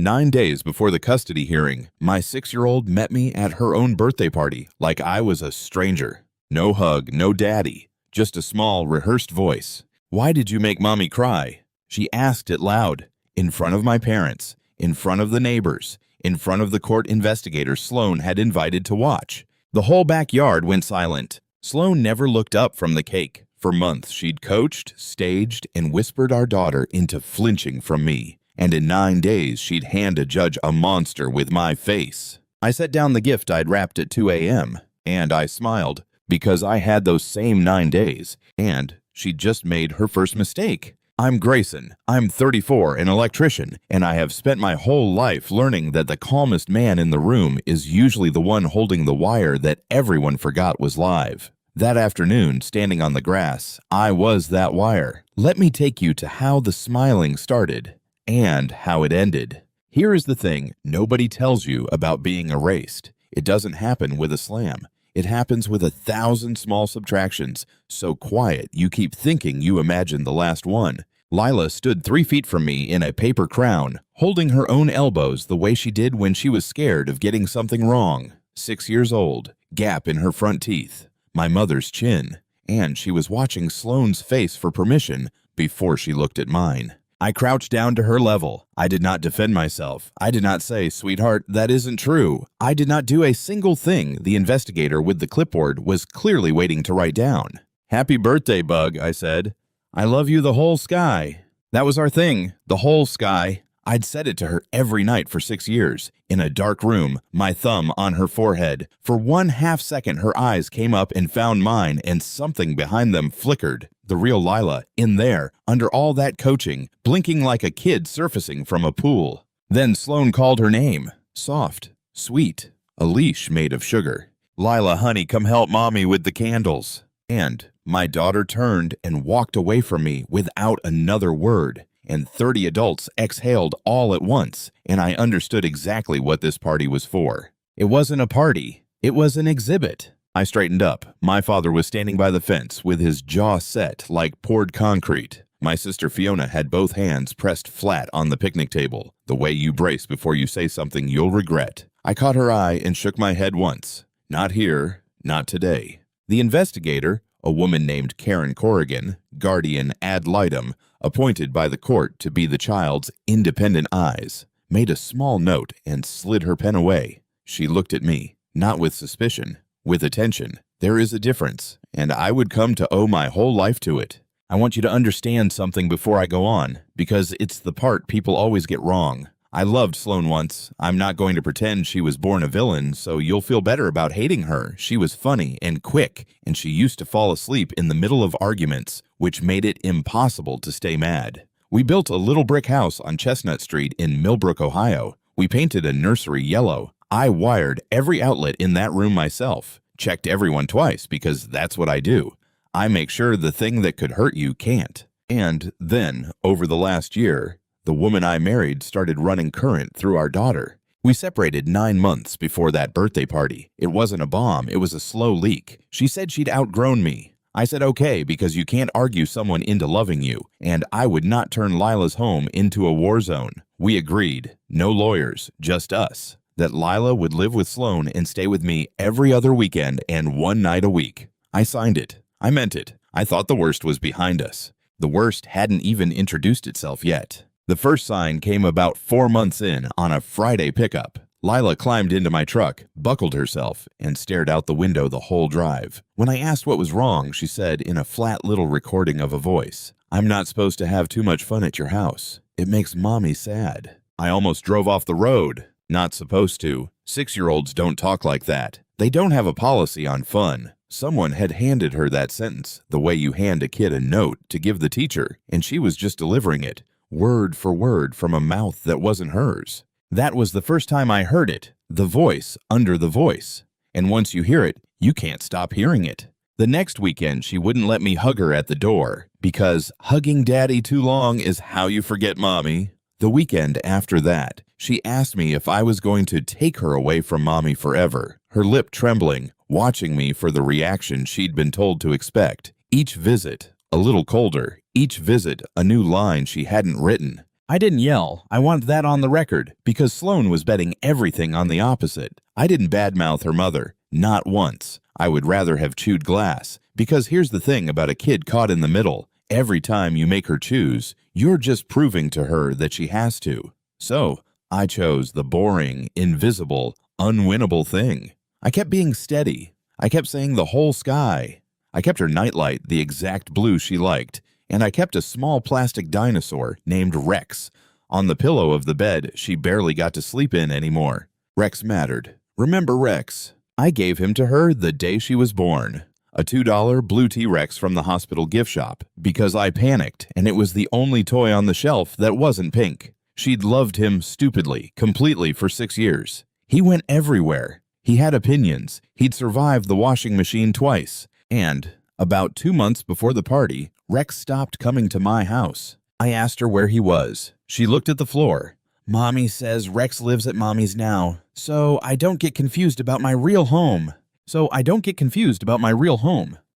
9 days before the custody hearing, my 6-year-old met me at her own birthday party like I was a stranger. No hug, no daddy, just a small, rehearsed voice. "Why did you make Mommy cry?" She asked it loud, in front of my parents, in front of the neighbors, in front of the court investigator Sloan had invited to watch. The whole backyard went silent. Sloan never looked up from the cake. For months, she'd coached, staged, and whispered our daughter into flinching from me. And in 9 days, she'd hand a judge a monster with my face. I set down the gift I'd wrapped at 2 a.m., and I smiled, because I had those same 9 days, and she'd just made her first mistake. I'm Grayson. I'm 34, an electrician, and I have spent my whole life learning that the calmest man in the room is usually the one holding the wire that everyone forgot was live. That afternoon, standing on the grass, I was that wire. Let me take you to how the smiling started and how it ended. Here is the thing nobody tells you about being erased. It doesn't happen with a slam. It happens with 1,000 small subtractions, so quiet you keep thinking you imagined the last one. Lila stood 3 feet from me in a paper crown, holding her own elbows the way she did when she was scared of getting something wrong. 6 years old, gap in her front teeth, my mother's chin, and she was watching Sloane's face for permission before she looked at mine. I crouched down to her level. I did not defend myself. I did not say, "Sweetheart, that isn't true." I did not do a single thing the investigator with the clipboard was clearly waiting to write down. "Happy birthday, Bug," I said. "I love you the whole sky." That was our thing, the whole sky. I'd said it to her every night for 6 years. In a dark room, my thumb on her forehead. For 1/2 second, her eyes came up and found mine, and something behind them flickered. The real Lila, in there, under all that coaching, blinking like a kid surfacing from a pool. Then Sloan called her name. Soft, sweet, a leash made of sugar. "Lila, honey, come help Mommy with the candles." And my daughter turned and walked away from me without another word. And 30 adults exhaled all at once, and I understood exactly what this party was for. It wasn't a party. It was an exhibit. I straightened up. My father was standing by the fence with his jaw set like poured concrete. My sister Fiona had both hands pressed flat on the picnic table, the way you brace before you say something you'll regret. I caught her eye and shook my head once. Not here, not today. The investigator, a woman named Karen Corrigan, guardian ad litem, appointed by the court to be the child's independent eyes, made a small note and slid her pen away. She looked at me, not with suspicion, with attention. There is a difference, and I would come to owe my whole life to it. I want you to understand something before I go on, because it's the part people always get wrong. I loved Sloan once. I'm not going to pretend she was born a villain, so you'll feel better about hating her. She was funny and quick, and she used to fall asleep in the middle of arguments, which made it impossible to stay mad. We built a little brick house on Chestnut Street in Millbrook, Ohio. We painted a nursery yellow. I wired every outlet in that room myself. Checked everyone twice, because that's what I do. I make sure the thing that could hurt you can't. And then, over the last year, the woman I married started running current through our daughter. We separated 9 months before that birthday party. It wasn't a bomb, it was a slow leak. She said she'd outgrown me. I said okay, because you can't argue someone into loving you, and I would not turn Lila's home into a war zone. We agreed, no lawyers, just us, that Lila would live with Sloan and stay with me every other weekend and 1 night a week. I signed it. I meant it. I thought the worst was behind us. The worst hadn't even introduced itself yet. The first sign came about 4 months in on a Friday pickup. Lila climbed into my truck, buckled herself, and stared out the window the whole drive. When I asked what was wrong, she said in a flat little recording of a voice, "I'm not supposed to have too much fun at your house. It makes Mommy sad." I almost drove off the road. Not supposed to. 6-year-olds don't talk like that. They don't have a policy on fun. Someone had handed her that sentence, the way you hand a kid a note to give the teacher, and she was just delivering it, word for word from a mouth that wasn't hers. That was the first time I heard it, the voice under the voice. And once you hear it, you can't stop hearing it. The next weekend, she wouldn't let me hug her at the door, because hugging Daddy too long is how you forget Mommy. The weekend after that, she asked me if I was going to take her away from Mommy forever, her lip trembling, watching me for the reaction she'd been told to expect. Each visit, a little colder. Each visit, a new line she hadn't written. I didn't yell. I want that on the record, because Sloane was betting everything on the opposite. I didn't badmouth her mother. Not once. I would rather have chewed glass, because here's the thing about a kid caught in the middle. Every time you make her choose, you're just proving to her that she has to. So, I chose the boring, invisible, unwinnable thing. I kept being steady. I kept saying the whole sky. I kept her nightlight the exact blue she liked, and I kept a small plastic dinosaur named Rex on the pillow of the bed she barely got to sleep in anymore. Rex mattered. Remember Rex? I gave him to her the day she was born. A $2 blue T-Rex from the hospital gift shop, because I panicked and it was the only toy on the shelf that wasn't pink. She'd loved him stupidly, completely for 6 years. He went everywhere. He had opinions. He'd survived the washing machine twice. And, about 2 months before the party, Rex stopped coming to my house. I asked her where he was. She looked at the floor. Mommy says Rex lives at Mommy's now, so I don't get confused about my real home.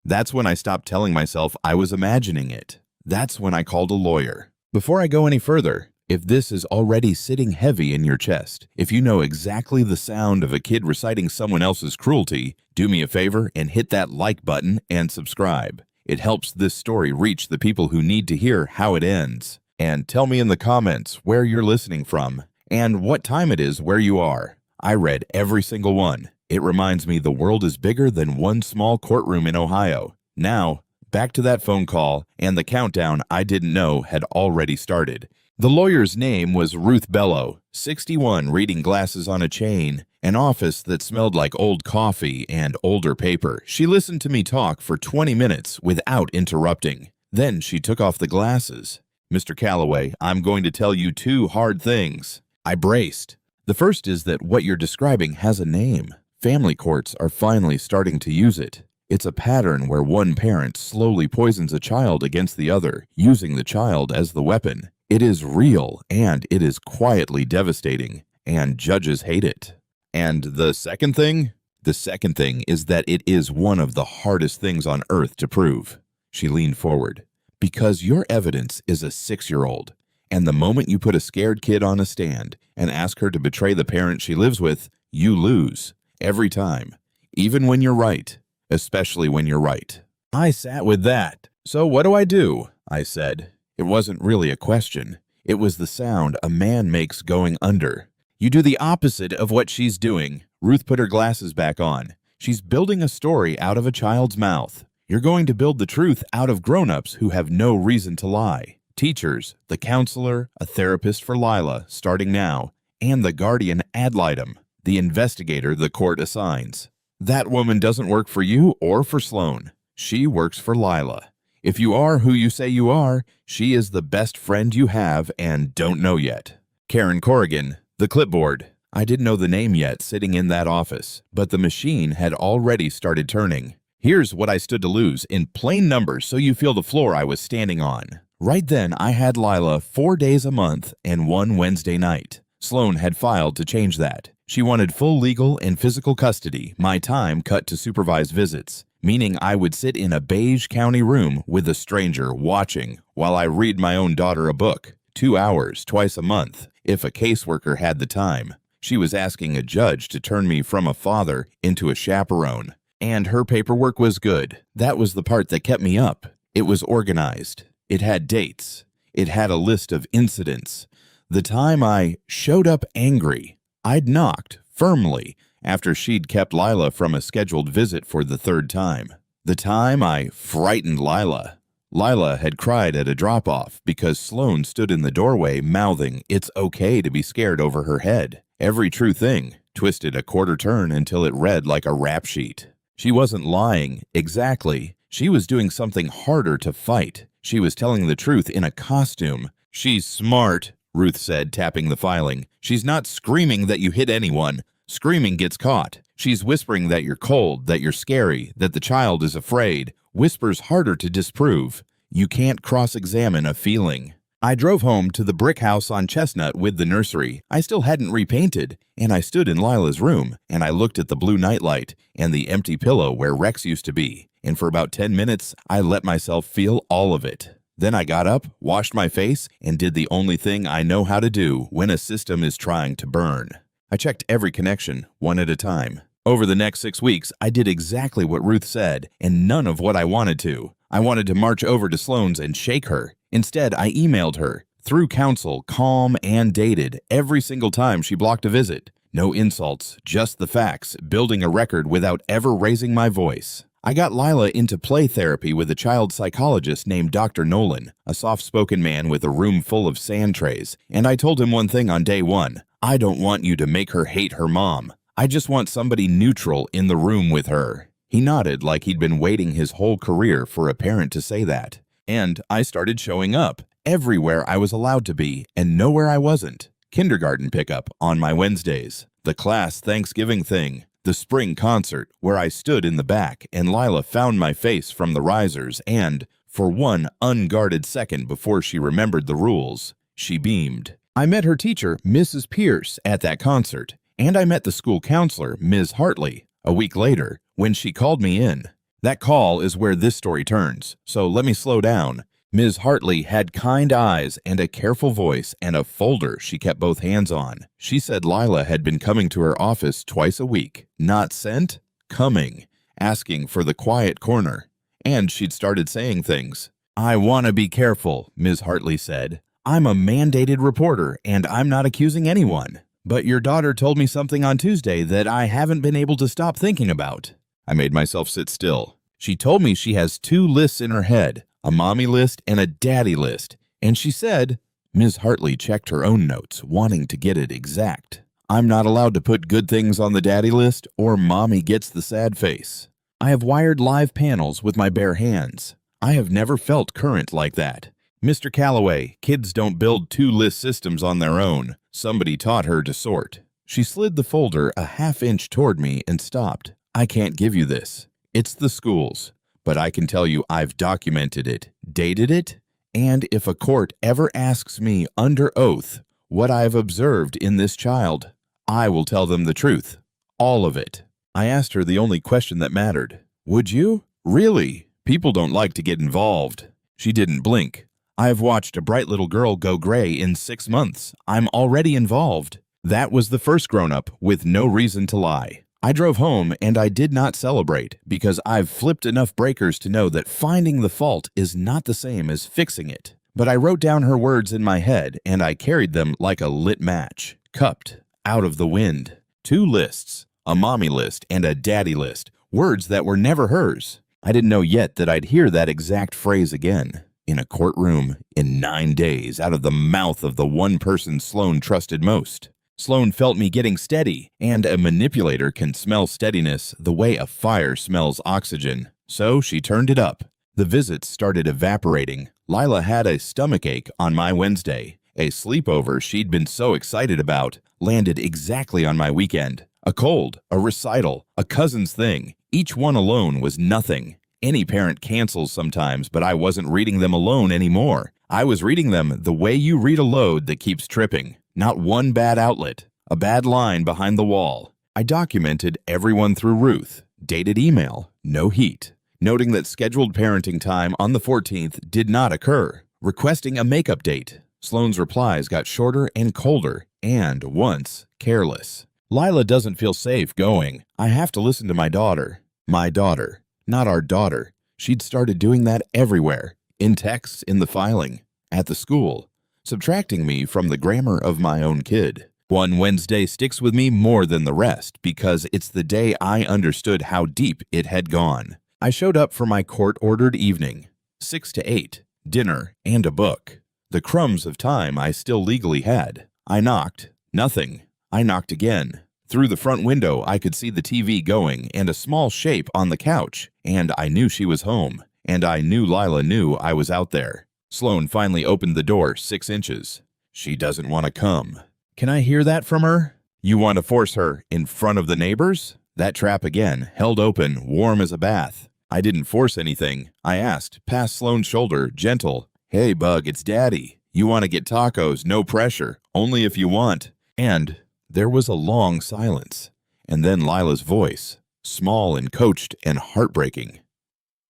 That's when I stopped telling myself I was imagining it. That's when I called a lawyer. Before I go any further, if this is already sitting heavy in your chest, if you know exactly the sound of a kid reciting someone else's cruelty, do me a favor and hit that like button and subscribe. It helps this story reach the people who need to hear how it ends. And tell me in the comments where you're listening from and what time it is where you are. I read every single one. It reminds me the world is bigger than one small courtroom in Ohio. Now, back to that phone call, and the countdown I didn't know had already started. The lawyer's name was Ruth Bellow, 61, reading glasses on a chain, an office that smelled like old coffee and older paper. She listened to me talk for 20 minutes without interrupting. Then she took off the glasses. Mr. Calloway, I'm going to tell you 2 hard things. I braced. The first is that what you're describing has a name. Family courts are finally starting to use it. It's a pattern where one parent slowly poisons a child against the other, using the child as the weapon. It is real, and it is quietly devastating, and judges hate it. And the second thing? The second thing is that it is one of the hardest things on earth to prove. She leaned forward. Because your evidence is a 6-year-old, and the moment you put a scared kid on a stand and ask her to betray the parent she lives with, you lose. Every time. Even when you're right. Especially when you're right. I sat with that. So what do? I said. It wasn't really a question. It was the sound a man makes going under. You do the opposite of what she's doing. Ruth put her glasses back on. She's building a story out of a child's mouth. You're going to build the truth out of grown-ups who have no reason to lie. Teachers, the counselor, a therapist for Lila, starting now, and the guardian ad litem, the investigator the court assigns. That woman doesn't work for you or for Sloane. She works for Lila. If you are who you say you are, she is the best friend you have and don't know yet. Karen Corrigan, the clipboard. I didn't know the name yet sitting in that office, but the machine had already started turning. Here's what I stood to lose in plain numbers so you feel the floor I was standing on. Right then, I had Lila 4 days a month and 1 Wednesday night. Sloane had filed to change that. She wanted full legal and physical custody, my time cut to supervised visits, meaning I would sit in a beige county room with a stranger watching while I read my own daughter a book, 2 hours twice a month, if a caseworker had the time. She was asking a judge to turn me from a father into a chaperone. And her paperwork was good. That was the part that kept me up. It was organized. It had dates. It had a list of incidents. The time I showed up angry, I'd knocked firmly after she'd kept Lila from a scheduled visit for the 3rd time. The time I frightened Lila. Lila had cried at a drop-off because Sloane stood in the doorway mouthing, "It's okay to be scared," over her head. Every true thing, twisted a quarter turn until it read like a rap sheet. She wasn't lying, exactly. She was doing something harder to fight. She was telling the truth in a costume. "She's smart," Ruth said, tapping the filing. "She's not screaming that you hit anyone. Screaming gets caught. She's whispering that you're cold, that you're scary, that the child is afraid. Whispers harder to disprove. You can't cross-examine a feeling." I drove home to the brick house on Chestnut with the nursery. I still hadn't repainted, and I stood in Lila's room, and I looked at the blue nightlight and the empty pillow where Rex used to be, and for about 10 minutes, I let myself feel all of it. Then I got up, washed my face, and did the only thing I know how to do when a system is trying to burn. I checked every connection, one at a time. Over the next 6 weeks, I did exactly what Ruth said, and none of what I wanted to. I wanted to march over to Sloane's and shake her. Instead, I emailed her, through counsel, calm and dated, every single time she blocked a visit. No insults, just the facts, building a record without ever raising my voice. I got Lila into play therapy with a child psychologist named Dr. Nolan, a soft-spoken man with a room full of sand trays, and I told him one thing on day one: I don't want you to make her hate her mom. I just want somebody neutral in the room with her. He nodded like he'd been waiting his whole career for a parent to say that. And I started showing up, everywhere I was allowed to be, and nowhere I wasn't. Kindergarten pickup on my Wednesdays, the class Thanksgiving thing, the spring concert where I stood in the back and Lila found my face from the risers and, for one unguarded second before she remembered the rules, she beamed. I met her teacher, Mrs. Pierce, at that concert, and I met the school counselor, Ms. Hartley, a week later when she called me in. That call is where this story turns, so let me slow down. Ms. Hartley had kind eyes and a careful voice and a folder she kept both hands on. She said Lila had been coming to her office twice a week, not sent, coming, asking for the quiet corner. And she'd started saying things. I want to be careful, Ms. Hartley said. I'm a mandated reporter and I'm not accusing anyone. But your daughter told me something on Tuesday that I haven't been able to stop thinking about. I made myself sit still. She told me she has 2 lists in her head, a mommy list and a daddy list, and she said, Ms. Hartley checked her own notes, wanting to get it exact. I'm not allowed to put good things on the daddy list or mommy gets the sad face. I have wired live panels with my bare hands. I have never felt current like that. Mr. Calloway, kids don't build 2-list systems on their own. Somebody taught her to sort. She slid the folder a half-inch toward me and stopped. I can't give you this. It's the school's. But I can tell you I've documented it, dated it, and if a court ever asks me under oath what I've observed in this child, I will tell them the truth. All of it. I asked her the only question that mattered. Would you? Really? People don't like to get involved. She didn't blink. I have watched a bright little girl go gray in 6 months. I'm already involved. That was the first grown-up with no reason to lie. I drove home and I did not celebrate because I've flipped enough breakers to know that finding the fault is not the same as fixing it. But I wrote down her words in my head and I carried them like a lit match, cupped, out of the wind. 2 lists, a mommy list and a daddy list, words that were never hers. I didn't know yet that I'd hear that exact phrase again, in a courtroom, in 9 days, out of the mouth of the one person Sloane trusted most. Sloane felt me getting steady, and a manipulator can smell steadiness the way a fire smells oxygen. So she turned it up. The visits started evaporating. Lila had a stomachache on my Wednesday. A sleepover she'd been so excited about landed exactly on my weekend. A cold, a recital, a cousin's thing. Each one alone was nothing. Any parent cancels sometimes, but I wasn't reading them alone anymore. I was reading them the way you read a load that keeps tripping. Not one bad outlet, a bad line behind the wall. I documented everyone through Ruth. Dated email, no heat. Noting that scheduled parenting time on the 14th did not occur. Requesting a makeup date. Sloane's replies got shorter and colder, and once careless. Lila doesn't feel safe going. I have to listen to my daughter. My daughter, not our daughter. She'd started doing that everywhere. In texts, in the filing, at the school. Subtracting me from the grammar of my own kid. One Wednesday sticks with me more than the rest because it's the day I understood how deep it had gone. I showed up for my court-ordered evening, 6 to 8, dinner, and a book. The crumbs of time I still legally had. I knocked. Nothing. I knocked again. Through the front window, I could see the TV going and a small shape on the couch, and I knew she was home, and I knew Lila knew I was out there. Sloane finally opened the door 6 inches. She doesn't want to come. Can I hear that from her? You want to force her in front of the neighbors? That trap again, held open, warm as a bath. I didn't force anything. I asked, past Sloane's shoulder, gentle. Hey, Bug, it's Daddy. You want to get tacos, no pressure, only if you want. And there was a long silence. And then Lila's voice, small and coached and heartbreaking.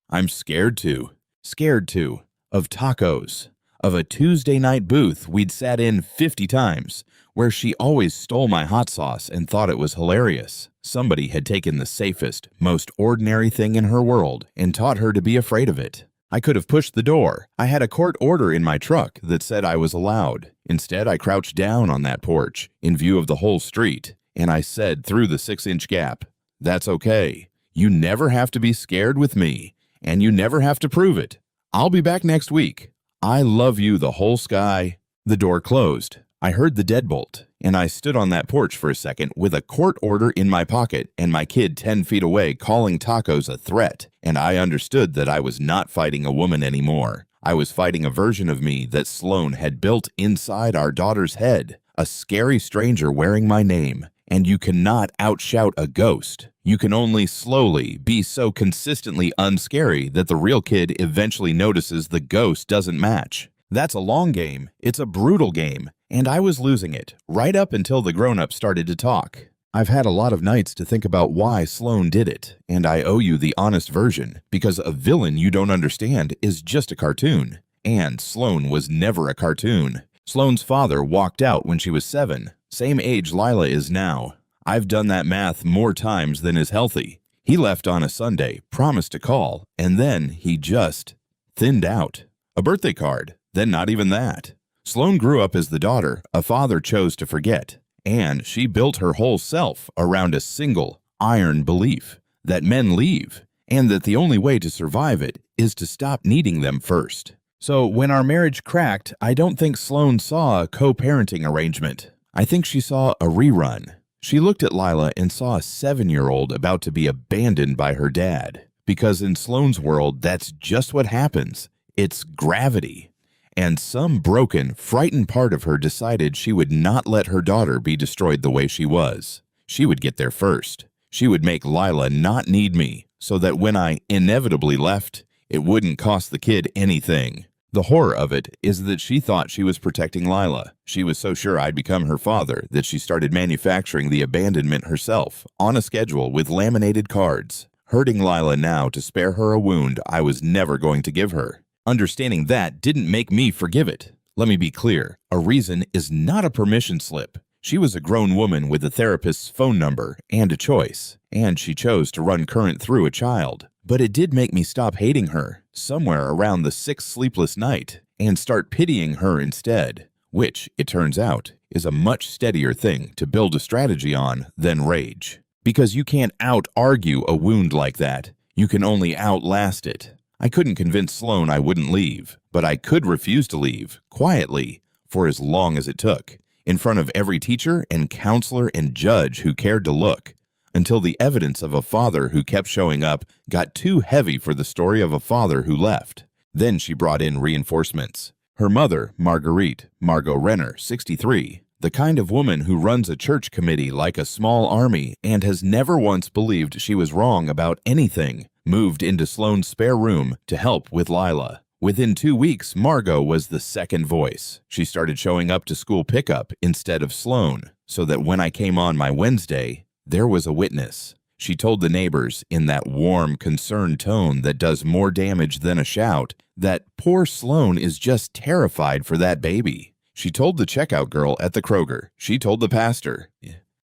I'm scared to. Scared to. of tacos, of a Tuesday night booth we'd sat in 50 times, where she always stole my hot sauce and thought it was hilarious. Somebody had taken the safest, most ordinary thing in her world and taught her to be afraid of it. I could have pushed the door. I had a court order in my truck that said I was allowed. Instead, I crouched down on that porch in view of the whole street, and I said through the 6-inch gap, "That's okay. You never have to be scared with me, and you never have to prove it. I'll be back next week. I love you, the whole sky." The door closed. I heard the deadbolt, and I stood on that porch for a second with a court order in my pocket and my kid 10 feet away calling tacos a threat, and I understood that I was not fighting a woman anymore. I was fighting a version of me that Sloan had built inside our daughter's head, a scary stranger wearing my name. And you cannot outshout a ghost. You can only slowly be so consistently unscary that the real kid eventually notices the ghost doesn't match. That's a long game. It's a brutal game. And I was losing it, right up until the grown-ups started to talk. I've had a lot of nights to think about why Sloan did it, and I owe you the honest version, because a villain you don't understand is just a cartoon. And Sloan was never a cartoon. Sloan's father walked out when she was 7, same age Lila is now. I've done that math more times than is healthy. He left on a Sunday, promised to call, and then he just thinned out. A birthday card, then not even that. Sloan grew up as the daughter a father chose to forget, and she built her whole self around a single iron belief that men leave, and that the only way to survive it is to stop needing them first. So when our marriage cracked, I don't think Sloan saw a co-parenting arrangement. I think she saw a rerun. She looked at Lila and saw a 7-year-old about to be abandoned by her dad. Because in Sloan's world, that's just what happens. It's gravity. And some broken, frightened part of her decided she would not let her daughter be destroyed the way she was. She would get there first. She would make Lila not need me, so that when I inevitably left, it wouldn't cost the kid anything. The horror of it is that she thought she was protecting Lila. She was so sure I'd become her father that she started manufacturing the abandonment herself, on a schedule with laminated cards, hurting Lila now to spare her a wound I was never going to give her. Understanding that didn't make me forgive it. Let me be clear, a reason is not a permission slip. She was a grown woman with a therapist's phone number and a choice, and she chose to run current through a child. But it did make me stop hating her, somewhere around the 6th sleepless night, and start pitying her instead, which, it turns out, is a much steadier thing to build a strategy on than rage. Because you can't out-argue a wound like that, you can only outlast it. I couldn't convince Sloan I wouldn't leave, but I could refuse to leave, quietly, for as long as it took, in front of every teacher and counselor and judge who cared to look, until the evidence of a father who kept showing up got too heavy for the story of a father who left. Then she brought in reinforcements. Her mother, Margot Renner, 63, the kind of woman who runs a church committee like a small army and has never once believed she was wrong about anything, moved into Sloan's spare room to help with Lila. Within 2 weeks, Margot was the second voice. She started showing up to school pickup instead of Sloan, so that when I came on my Wednesday, there was a witness. She told the neighbors in that warm, concerned tone that does more damage than a shout that poor Sloan is just terrified for that baby. She told the checkout girl at the Kroger. She told the pastor.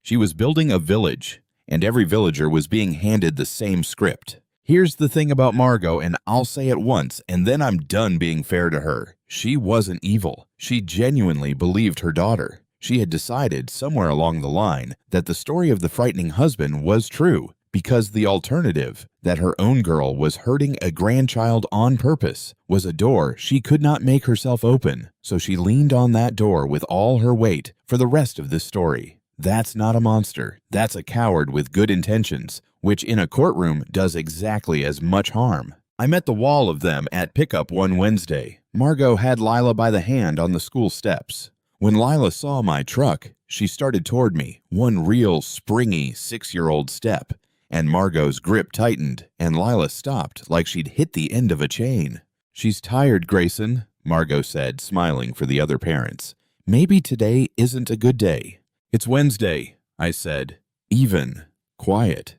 She was building a village, and every villager was being handed the same script. Here's the thing about Margot, and I'll say it once, and then I'm done being fair to her. She wasn't evil. She genuinely believed her daughter. She had decided somewhere along the line that the story of the frightening husband was true, because the alternative, that her own girl was hurting a grandchild on purpose, was a door she could not make herself open. So she leaned on that door with all her weight for the rest of this story. That's not a monster. That's a coward with good intentions, which in a courtroom does exactly as much harm. I met the wall of them at pickup one Wednesday. Margot had Lila by the hand on the school steps. When Lila saw my truck, she started toward me, one real springy 6-year-old step, and Margot's grip tightened, and Lila stopped like she'd hit the end of a chain. "She's tired, Grayson," Margot said, smiling for the other parents. "Maybe today isn't a good day." "It's Wednesday," I said, even, quiet.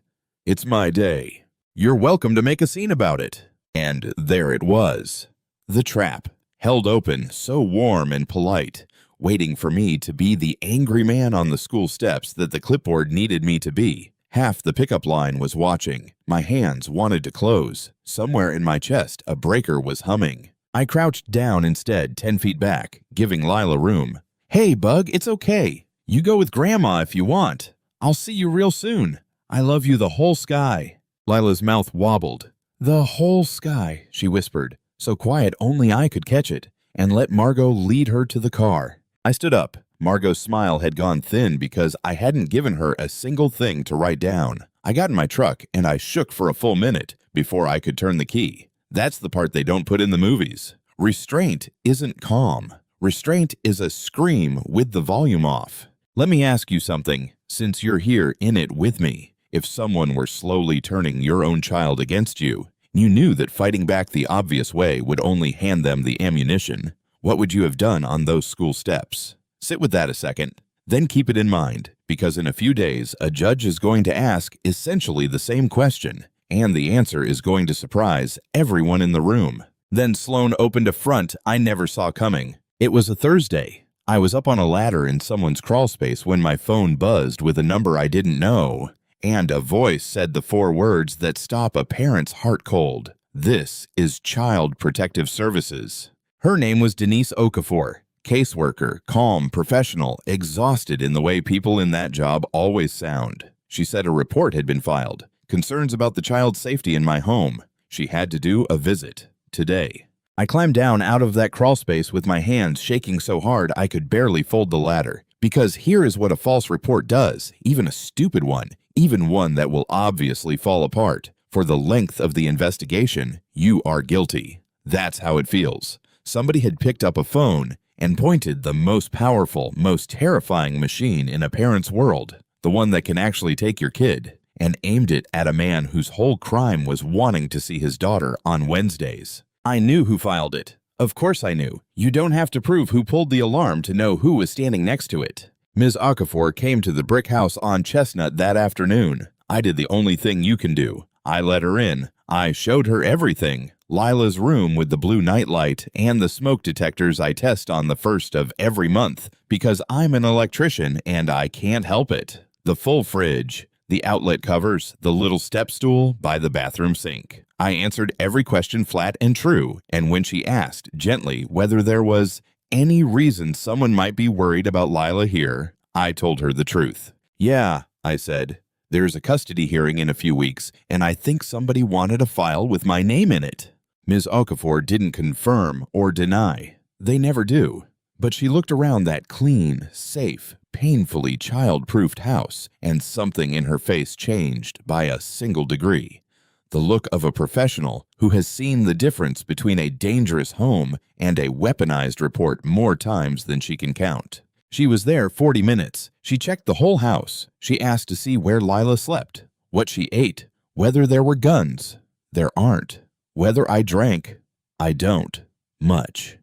"It's my day. You're welcome to make a scene about it." And there it was. The trap, held open, so warm and polite, waiting for me to be the angry man on the school steps that the clipboard needed me to be. Half the pickup line was watching. My hands wanted to close. Somewhere in my chest, a breaker was humming. I crouched down instead, 10 feet back, giving Lila room. "Hey, Bug, it's okay. You go with Grandma if you want. I'll see you real soon. I love you the whole sky." Lila's mouth wobbled. "The whole sky," she whispered, so quiet only I could catch it, and let Margot lead her to the car. I stood up. Margot's smile had gone thin because I hadn't given her a single thing to write down. I got in my truck and I shook for a full minute before I could turn the key. That's the part they don't put in the movies. Restraint isn't calm. Restraint is a scream with the volume off. Let me ask you something, since you're here in it with me. If someone were slowly turning your own child against you, you knew that fighting back the obvious way would only hand them the ammunition, what would you have done on those school steps? Sit with that a second. Then keep it in mind, because in a few days, a judge is going to ask essentially the same question, and the answer is going to surprise everyone in the room. Then Sloan opened a front I never saw coming. It was a Thursday. I was up on a ladder in someone's crawl space when my phone buzzed with a number I didn't know, and a voice said the 4 words that stop a parent's heart cold. "This is Child Protective Services." Her name was Denise Okafor. Caseworker, calm, professional, exhausted in the way people in that job always sound. She said a report had been filed. Concerns about the child's safety in my home. She had to do a visit. Today. I climbed down out of that crawl space with my hands shaking so hard I could barely fold the ladder. Because here is what a false report does, even a stupid one, even one that will obviously fall apart. For the length of the investigation, you are guilty. That's how it feels. Somebody had picked up a phone and pointed the most powerful, most terrifying machine in a parent's world, the one that can actually take your kid, and aimed it at a man whose whole crime was wanting to see his daughter on Wednesdays. I knew who filed it. Of course I knew. You don't have to prove who pulled the alarm to know who was standing next to it. Ms. Okafor came to the brick house on Chestnut that afternoon. I did the only thing you can do. I let her in. I showed her everything. Lila's room with the blue nightlight and the smoke detectors I test on the 1st of every month because I'm an electrician and I can't help it. The full fridge, the outlet covers, the little step stool by the bathroom sink. I answered every question flat and true, and when she asked gently whether there was any reason someone might be worried about Lila here, I told her the truth. "Yeah," I said. "There's a custody hearing in a few weeks, and I think somebody wanted a file with my name in it." Ms. Okafor didn't confirm or deny. They never do. But she looked around that clean, safe, painfully child-proofed house, and something in her face changed by a single degree. The look of a professional who has seen the difference between a dangerous home and a weaponized report more times than she can count. She was there 40 minutes. She checked the whole house. She asked to see where Lila slept, what she ate, whether there were guns. There aren't. Whether I drank, I don't. Much.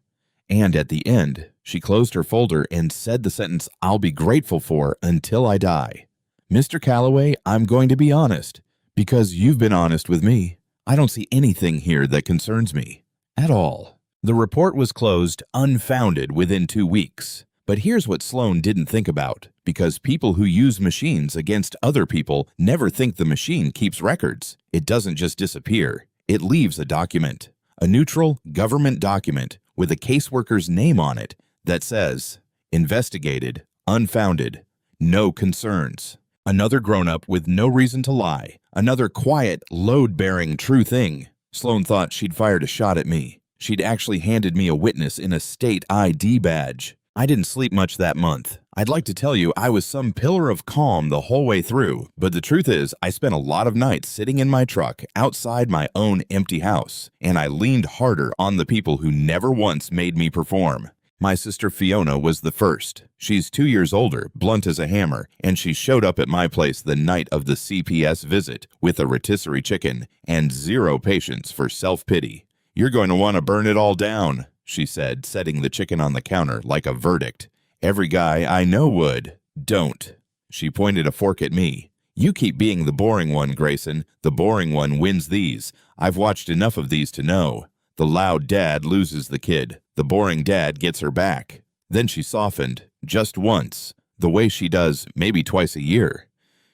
And at the end, she closed her folder and said the sentence I'll be grateful for until I die. "Mr. Calloway, I'm going to be honest, because you've been honest with me. I don't see anything here that concerns me. At all." The report was closed unfounded within 2 weeks. But here's what Sloan didn't think about, because people who use machines against other people never think the machine keeps records. It doesn't just disappear. It leaves a document, a neutral government document with a caseworker's name on it that says, "Investigated, unfounded, no concerns." Another grown-up with no reason to lie, another quiet, load-bearing true thing. Sloan thought she'd fired a shot at me. She'd actually handed me a witness in a state ID badge. I didn't sleep much that month. I'd like to tell you I was some pillar of calm the whole way through, but the truth is I spent a lot of nights sitting in my truck outside my own empty house, and I leaned harder on the people who never once made me perform. My sister Fiona was the first. She's 2 years older, blunt as a hammer, and she showed up at my place the night of the CPS visit with a rotisserie chicken and zero patience for self-pity. "You're going to want to burn it all down," she said, setting the chicken on the counter like a verdict. "Every guy I know would. Don't." She pointed a fork at me. "You keep being the boring one, Grayson. The boring one wins these. I've watched enough of these to know. The loud dad loses the kid. The boring dad gets her back. Then she softened, just once, the way she does maybe twice a year.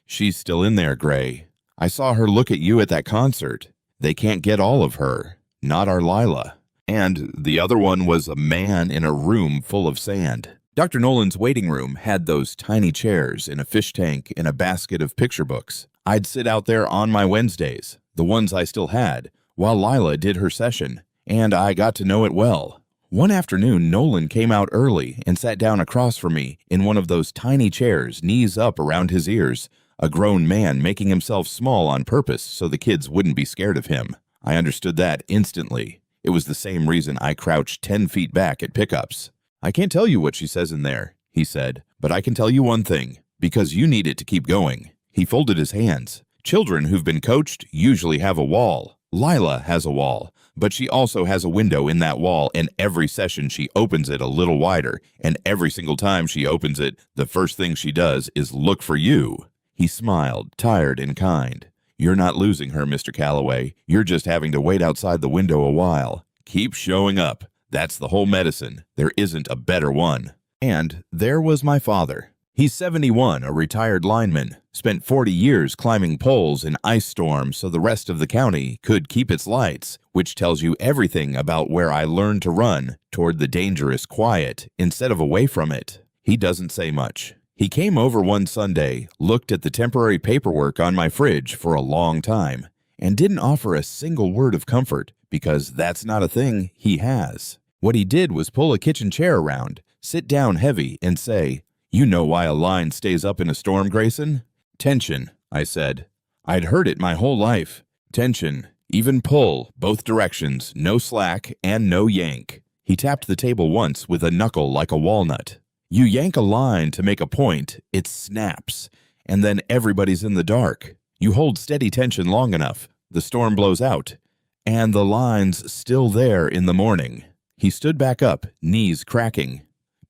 She's still in there, Gray. I saw her look at you at that concert. They can't get all of her. Not our Lila. And the other one was a man in a room full of sand. Dr. Nolan's waiting room had those tiny chairs in a fish tank and a basket of picture books. I'd sit out there on my Wednesdays, the ones I still had, while Lila did her session, and I got to know it well. One afternoon, Nolan came out early and sat down across from me in one of those tiny chairs, knees up around his ears, a grown man making himself small on purpose so the kids wouldn't be scared of him. I understood that instantly. It was the same reason I crouched 10 feet back at pickups. I can't tell you what she says in there, he said, but I can tell you one thing, because you need it to keep going. He folded his hands. Children who've been coached usually have a wall. Lila has a wall, but she also has a window in that wall, and every session she opens it a little wider, and every single time she opens it, the first thing she does is look for you. He smiled, tired and kind. You're not losing her, Mr. Calloway. You're just having to wait outside the window a while. Keep showing up. That's the whole medicine. There isn't a better one. And there was my father. He's 71, a retired lineman, spent 40 years climbing poles in ice storms so the rest of the county could keep its lights, which tells you everything about where I learned to run toward the dangerous quiet instead of away from it. He doesn't say much. He came over one Sunday, looked at the temporary paperwork on my fridge for a long time, and didn't offer a single word of comfort because that's not a thing he has. What he did was pull a kitchen chair around, sit down heavy, and say, "You know why a line stays up in a storm, Grayson?" "Tension," I said. I'd heard it my whole life. Tension, even pull, both directions, no slack and no yank. He tapped the table once with a knuckle like a walnut. You yank a line to make a point, it snaps, and then everybody's in the dark. You hold steady tension long enough, the storm blows out, and the line's still there in the morning. He stood back up, knees cracking.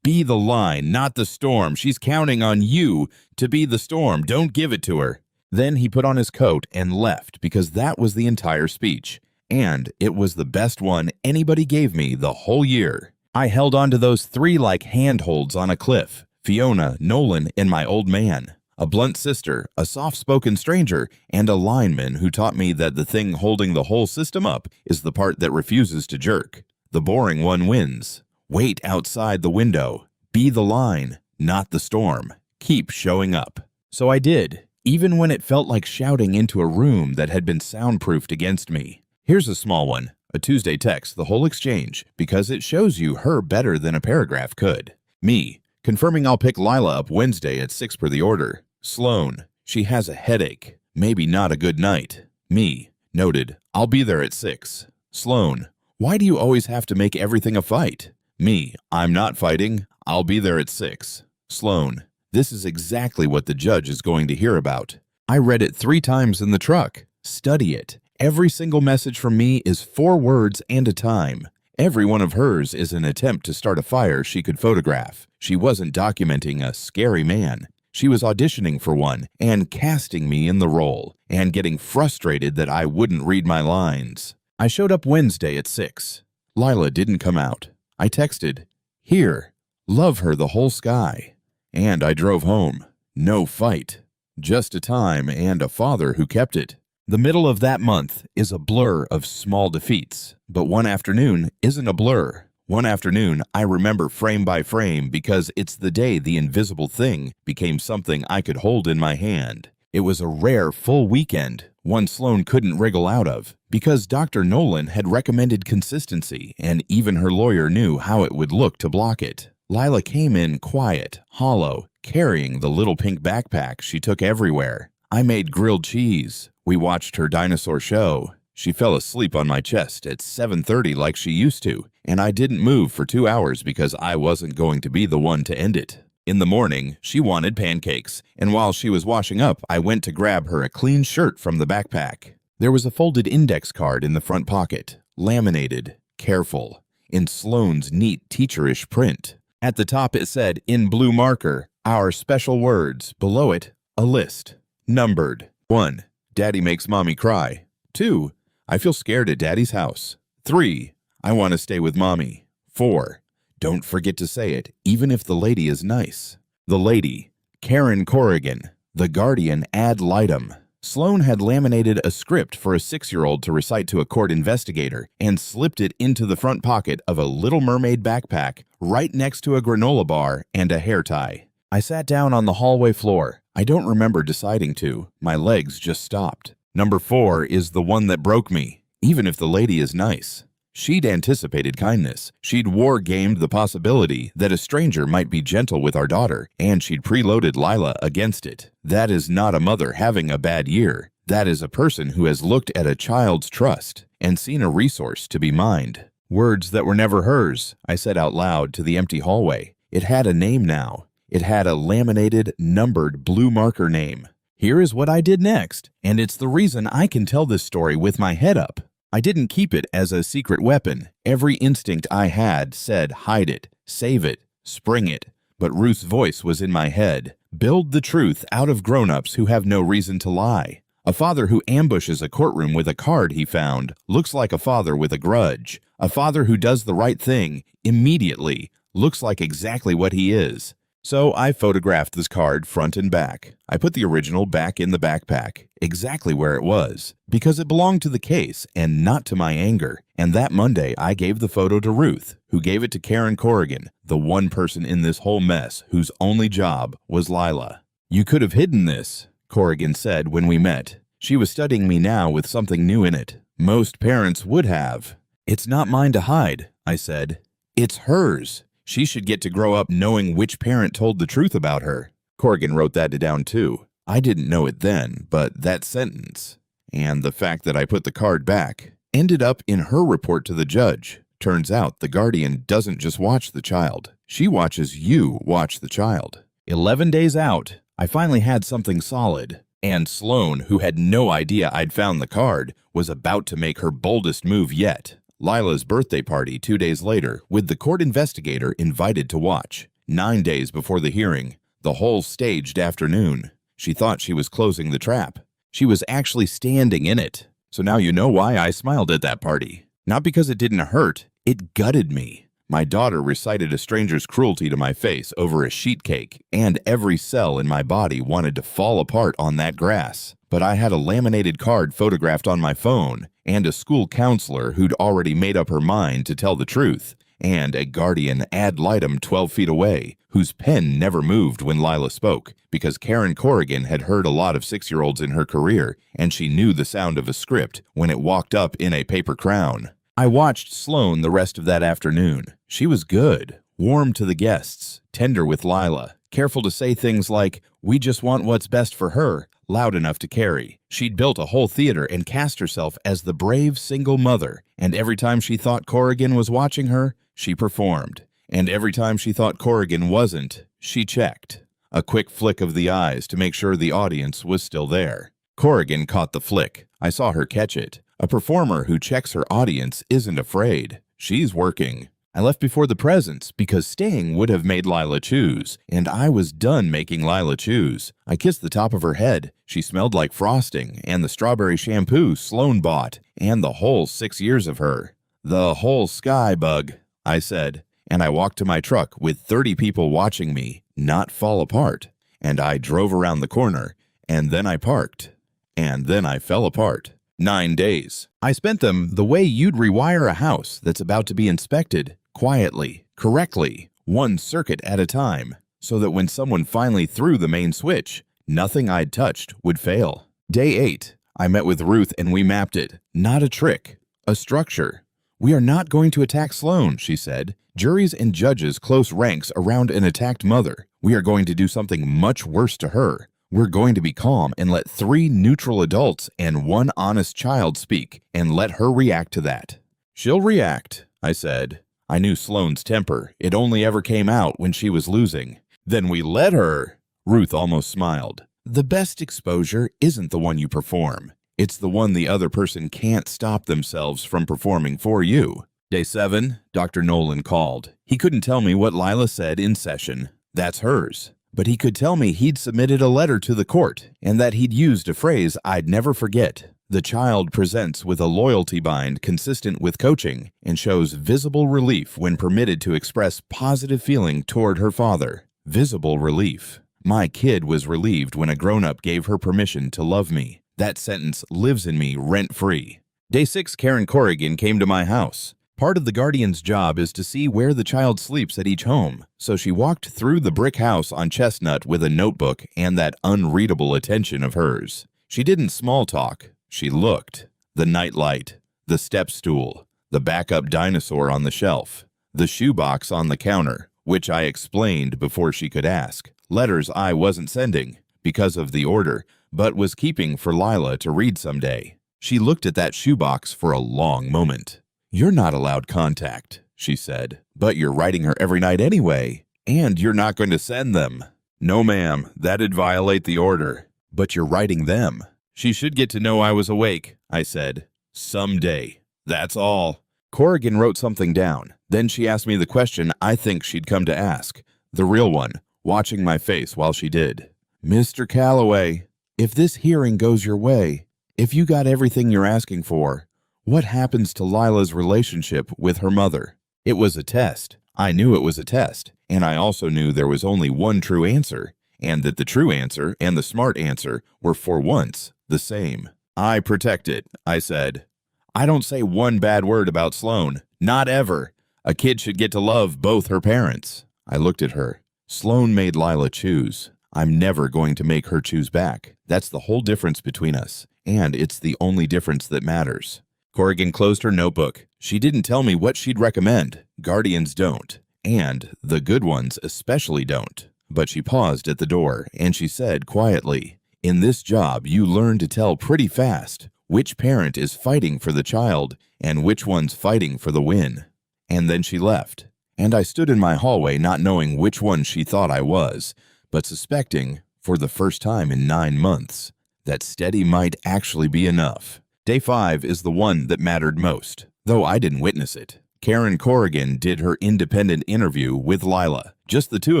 Be the line, not the storm. She's counting on you to be the storm. Don't give it to her. Then he put on his coat and left because that was the entire speech. And it was the best one anybody gave me the whole year. I held on to those three like handholds on a cliff. Fiona, Nolan, and my old man. A blunt sister, a soft-spoken stranger, and a lineman who taught me that the thing holding the whole system up is the part that refuses to jerk. The boring one wins. Wait outside the window. Be the line, not the storm. Keep showing up. So I did, even when it felt like shouting into a room that had been soundproofed against me. Here's a small one, a Tuesday text, the whole exchange, because it shows you her better than a paragraph could. Me, confirming I'll pick Lila up Wednesday at 6 per the order. Sloan, she has a headache. Maybe not a good night. Me, noted, I'll be there at 6. Sloan, why do you always have to make everything a fight? Me, I'm not fighting. I'll be there at 6. Sloan, this is exactly what the judge is going to hear about. I read it 3 times in the truck. Study it. Every single message from me is 4 words and a time. Every one of hers is an attempt to start a fire she could photograph. She wasn't documenting a scary man. She was auditioning for one and casting me in the role and getting frustrated that I wouldn't read my lines. I showed up Wednesday at 6. Lila didn't come out. I texted, "Here, love her the whole sky." And I drove home. No fight. Just a time and a father who kept it. The middle of that month is a blur of small defeats, but one afternoon isn't a blur. One afternoon I remember frame by frame because it's the day the invisible thing became something I could hold in my hand. It was a rare full weekend, one Sloan couldn't wriggle out of, because Dr. Nolan had recommended consistency, and even her lawyer knew how it would look to block it. Lila came in quiet, hollow, carrying the little pink backpack she took everywhere. I made grilled cheese. We watched her dinosaur show. She fell asleep on my chest at 7:30 like she used to, and I didn't move for 2 hours because I wasn't going to be the one to end it. In the morning, she wanted pancakes, and while she was washing up, I went to grab her a clean shirt from the backpack. There was a folded index card in the front pocket, laminated, careful, in Sloan's neat teacherish print. At the top it said, in blue marker, our special words. Below it, a list, numbered. 1. Daddy makes mommy cry. 2. I feel scared at Daddy's house. 3. I want to stay with mommy. 4. Don't forget to say it, even if the lady is nice. The lady, Karen Corrigan, the guardian ad litem. Sloan had laminated a script for a 6-year-old to recite to a court investigator and slipped it into the front pocket of a Little Mermaid backpack right next to a granola bar and a hair tie. I sat down on the hallway floor. I don't remember deciding to. My legs just stopped. Number 4 is the one that broke me, even if the lady is nice. She'd anticipated kindness. She'd war-gamed the possibility that a stranger might be gentle with our daughter, and she'd preloaded Lila against it. That is not a mother having a bad year. That is a person who has looked at a child's trust and seen a resource to be mined. Words that were never hers, I said out loud to the empty hallway. It had a name now. It had a laminated, numbered blue marker name. Here is what I did next, and it's the reason I can tell this story with my head up. I didn't keep it as a secret weapon. Every instinct I had said hide it, save it, spring it. But Ruth's voice was in my head. Build the truth out of grown-ups who have no reason to lie. A father who ambushes a courtroom with a card he found looks like a father with a grudge. A father who does the right thing immediately looks like exactly what he is. So I photographed this card front and back. I put the original back in the backpack, exactly where it was, because it belonged to the case and not to my anger. And that Monday, I gave the photo to Ruth, who gave it to Karen Corrigan, the one person in this whole mess whose only job was Lila. You could have hidden this, Corrigan said when we met. She was studying me now with something new in it. Most parents would have. It's not mine to hide, I said. It's hers. She should get to grow up knowing which parent told the truth about her. Corrigan wrote that down too. I didn't know it then, but that sentence, and the fact that I put the card back, ended up in her report to the judge. Turns out the guardian doesn't just watch the child. She watches you watch the child. 11 days out, I finally had something solid. And Sloan, who had no idea I'd found the card, was about to make her boldest move yet. Lila's birthday party 2 days later, with the court investigator invited to watch. 9 days before the hearing, the whole staged afternoon. She thought she was closing the trap. She was actually standing in it. So now you know why I smiled at that party. Not because it didn't hurt, it gutted me. My daughter recited a stranger's cruelty to my face over a sheet cake, and every cell in my body wanted to fall apart on that grass. But I had a laminated card photographed on my phone, and a school counselor who'd already made up her mind to tell the truth, and a guardian ad litem 12 feet away, whose pen never moved when Lila spoke, because Karen Corrigan had heard a lot of 6-year-olds in her career, and she knew the sound of a script when it walked up in a paper crown. I watched Sloan the rest of that afternoon. She was good, warm to the guests, tender with Lila, careful to say things like, "We just want what's best for her," loud enough to carry. She'd built a whole theater and cast herself as the brave single mother, and every time she thought Corrigan was watching her, she performed. And every time she thought Corrigan wasn't, she checked. A quick flick of the eyes to make sure the audience was still there. Corrigan caught the flick. I saw her catch it. A performer who checks her audience isn't afraid. She's working. I left before the presents because staying would have made Lila choose, and I was done making Lila choose. I kissed the top of her head. She smelled like frosting, and the strawberry shampoo Sloan bought, and the whole 6 years of her. The whole sky, Bug, I said, and I walked to my truck with 30 people watching me not fall apart, and I drove around the corner, and then I parked, and then I fell apart. 9 days. I spent them the way you'd rewire a house that's about to be inspected, quietly, correctly, one circuit at a time, so that when someone finally threw the main switch, nothing I'd touched would fail. Day 8. I met with Ruth and we mapped it. Not a trick, a structure. "We are not going to attack Sloan," she said. "Juries and judges close ranks around an attacked mother. We are going to do something much worse to her. We're going to be calm and let 3 neutral adults and 1 honest child speak and let her react to that." "She'll react," I said. I knew Sloan's temper. It only ever came out when she was losing. "Then we let her." Ruth almost smiled. "The best exposure isn't the one you perform. It's the one the other person can't stop themselves from performing for you." Day 7, Dr. Nolan called. He couldn't tell me what Lila said in session. That's hers. But he could tell me he'd submitted a letter to the court and that he'd used a phrase I'd never forget. The child presents with a loyalty bind consistent with coaching and shows visible relief when permitted to express positive feeling toward her father. Visible relief. My kid was relieved when a grown-up gave her permission to love me. That sentence lives in me rent-free. Day 6, Karen Corrigan came to my house. Part of the guardian's job is to see where the child sleeps at each home, so she walked through the brick house on Chestnut with a notebook and that unreadable attention of hers. She didn't small talk. She looked. The nightlight, the step stool, the backup dinosaur on the shelf, the shoebox on the counter, which I explained before she could ask. Letters I wasn't sending because of the order, but was keeping for Lila to read someday. She looked at that shoebox for a long moment. "You're not allowed contact," she said, "but you're writing her every night anyway, and you're not going to send them." "No, ma'am, that'd violate the order." "But you're writing them." "She should get to know I was awake," I said. "Someday. That's all." Corrigan wrote something down. Then she asked me the question I think she'd come to ask, the real one, watching my face while she did. "Mr. Calloway, if this hearing goes your way, if you got everything you're asking for, what happens to Lila's relationship with her mother?" It was a test. I knew it was a test, and I also knew there was only one true answer, and that the true answer and the smart answer were for once the same. "I protect it," I said. "I don't say one bad word about Sloan. Not ever. A kid should get to love both her parents." I looked at her. "Sloan made Lila choose. I'm never going to make her choose back. That's the whole difference between us, and it's the only difference that matters." Corrigan closed her notebook. She didn't tell me what she'd recommend. Guardians don't, and the good ones especially don't. But she paused at the door, and she said quietly, "In this job, you learn to tell pretty fast which parent is fighting for the child and which one's fighting for the win." And then she left, and I stood in my hallway not knowing which one she thought I was, but suspecting, for the first time in 9 months, that steady might actually be enough. Day 5 is the one that mattered most, though I didn't witness it. Karen Corrigan did her independent interview with Lila, just the two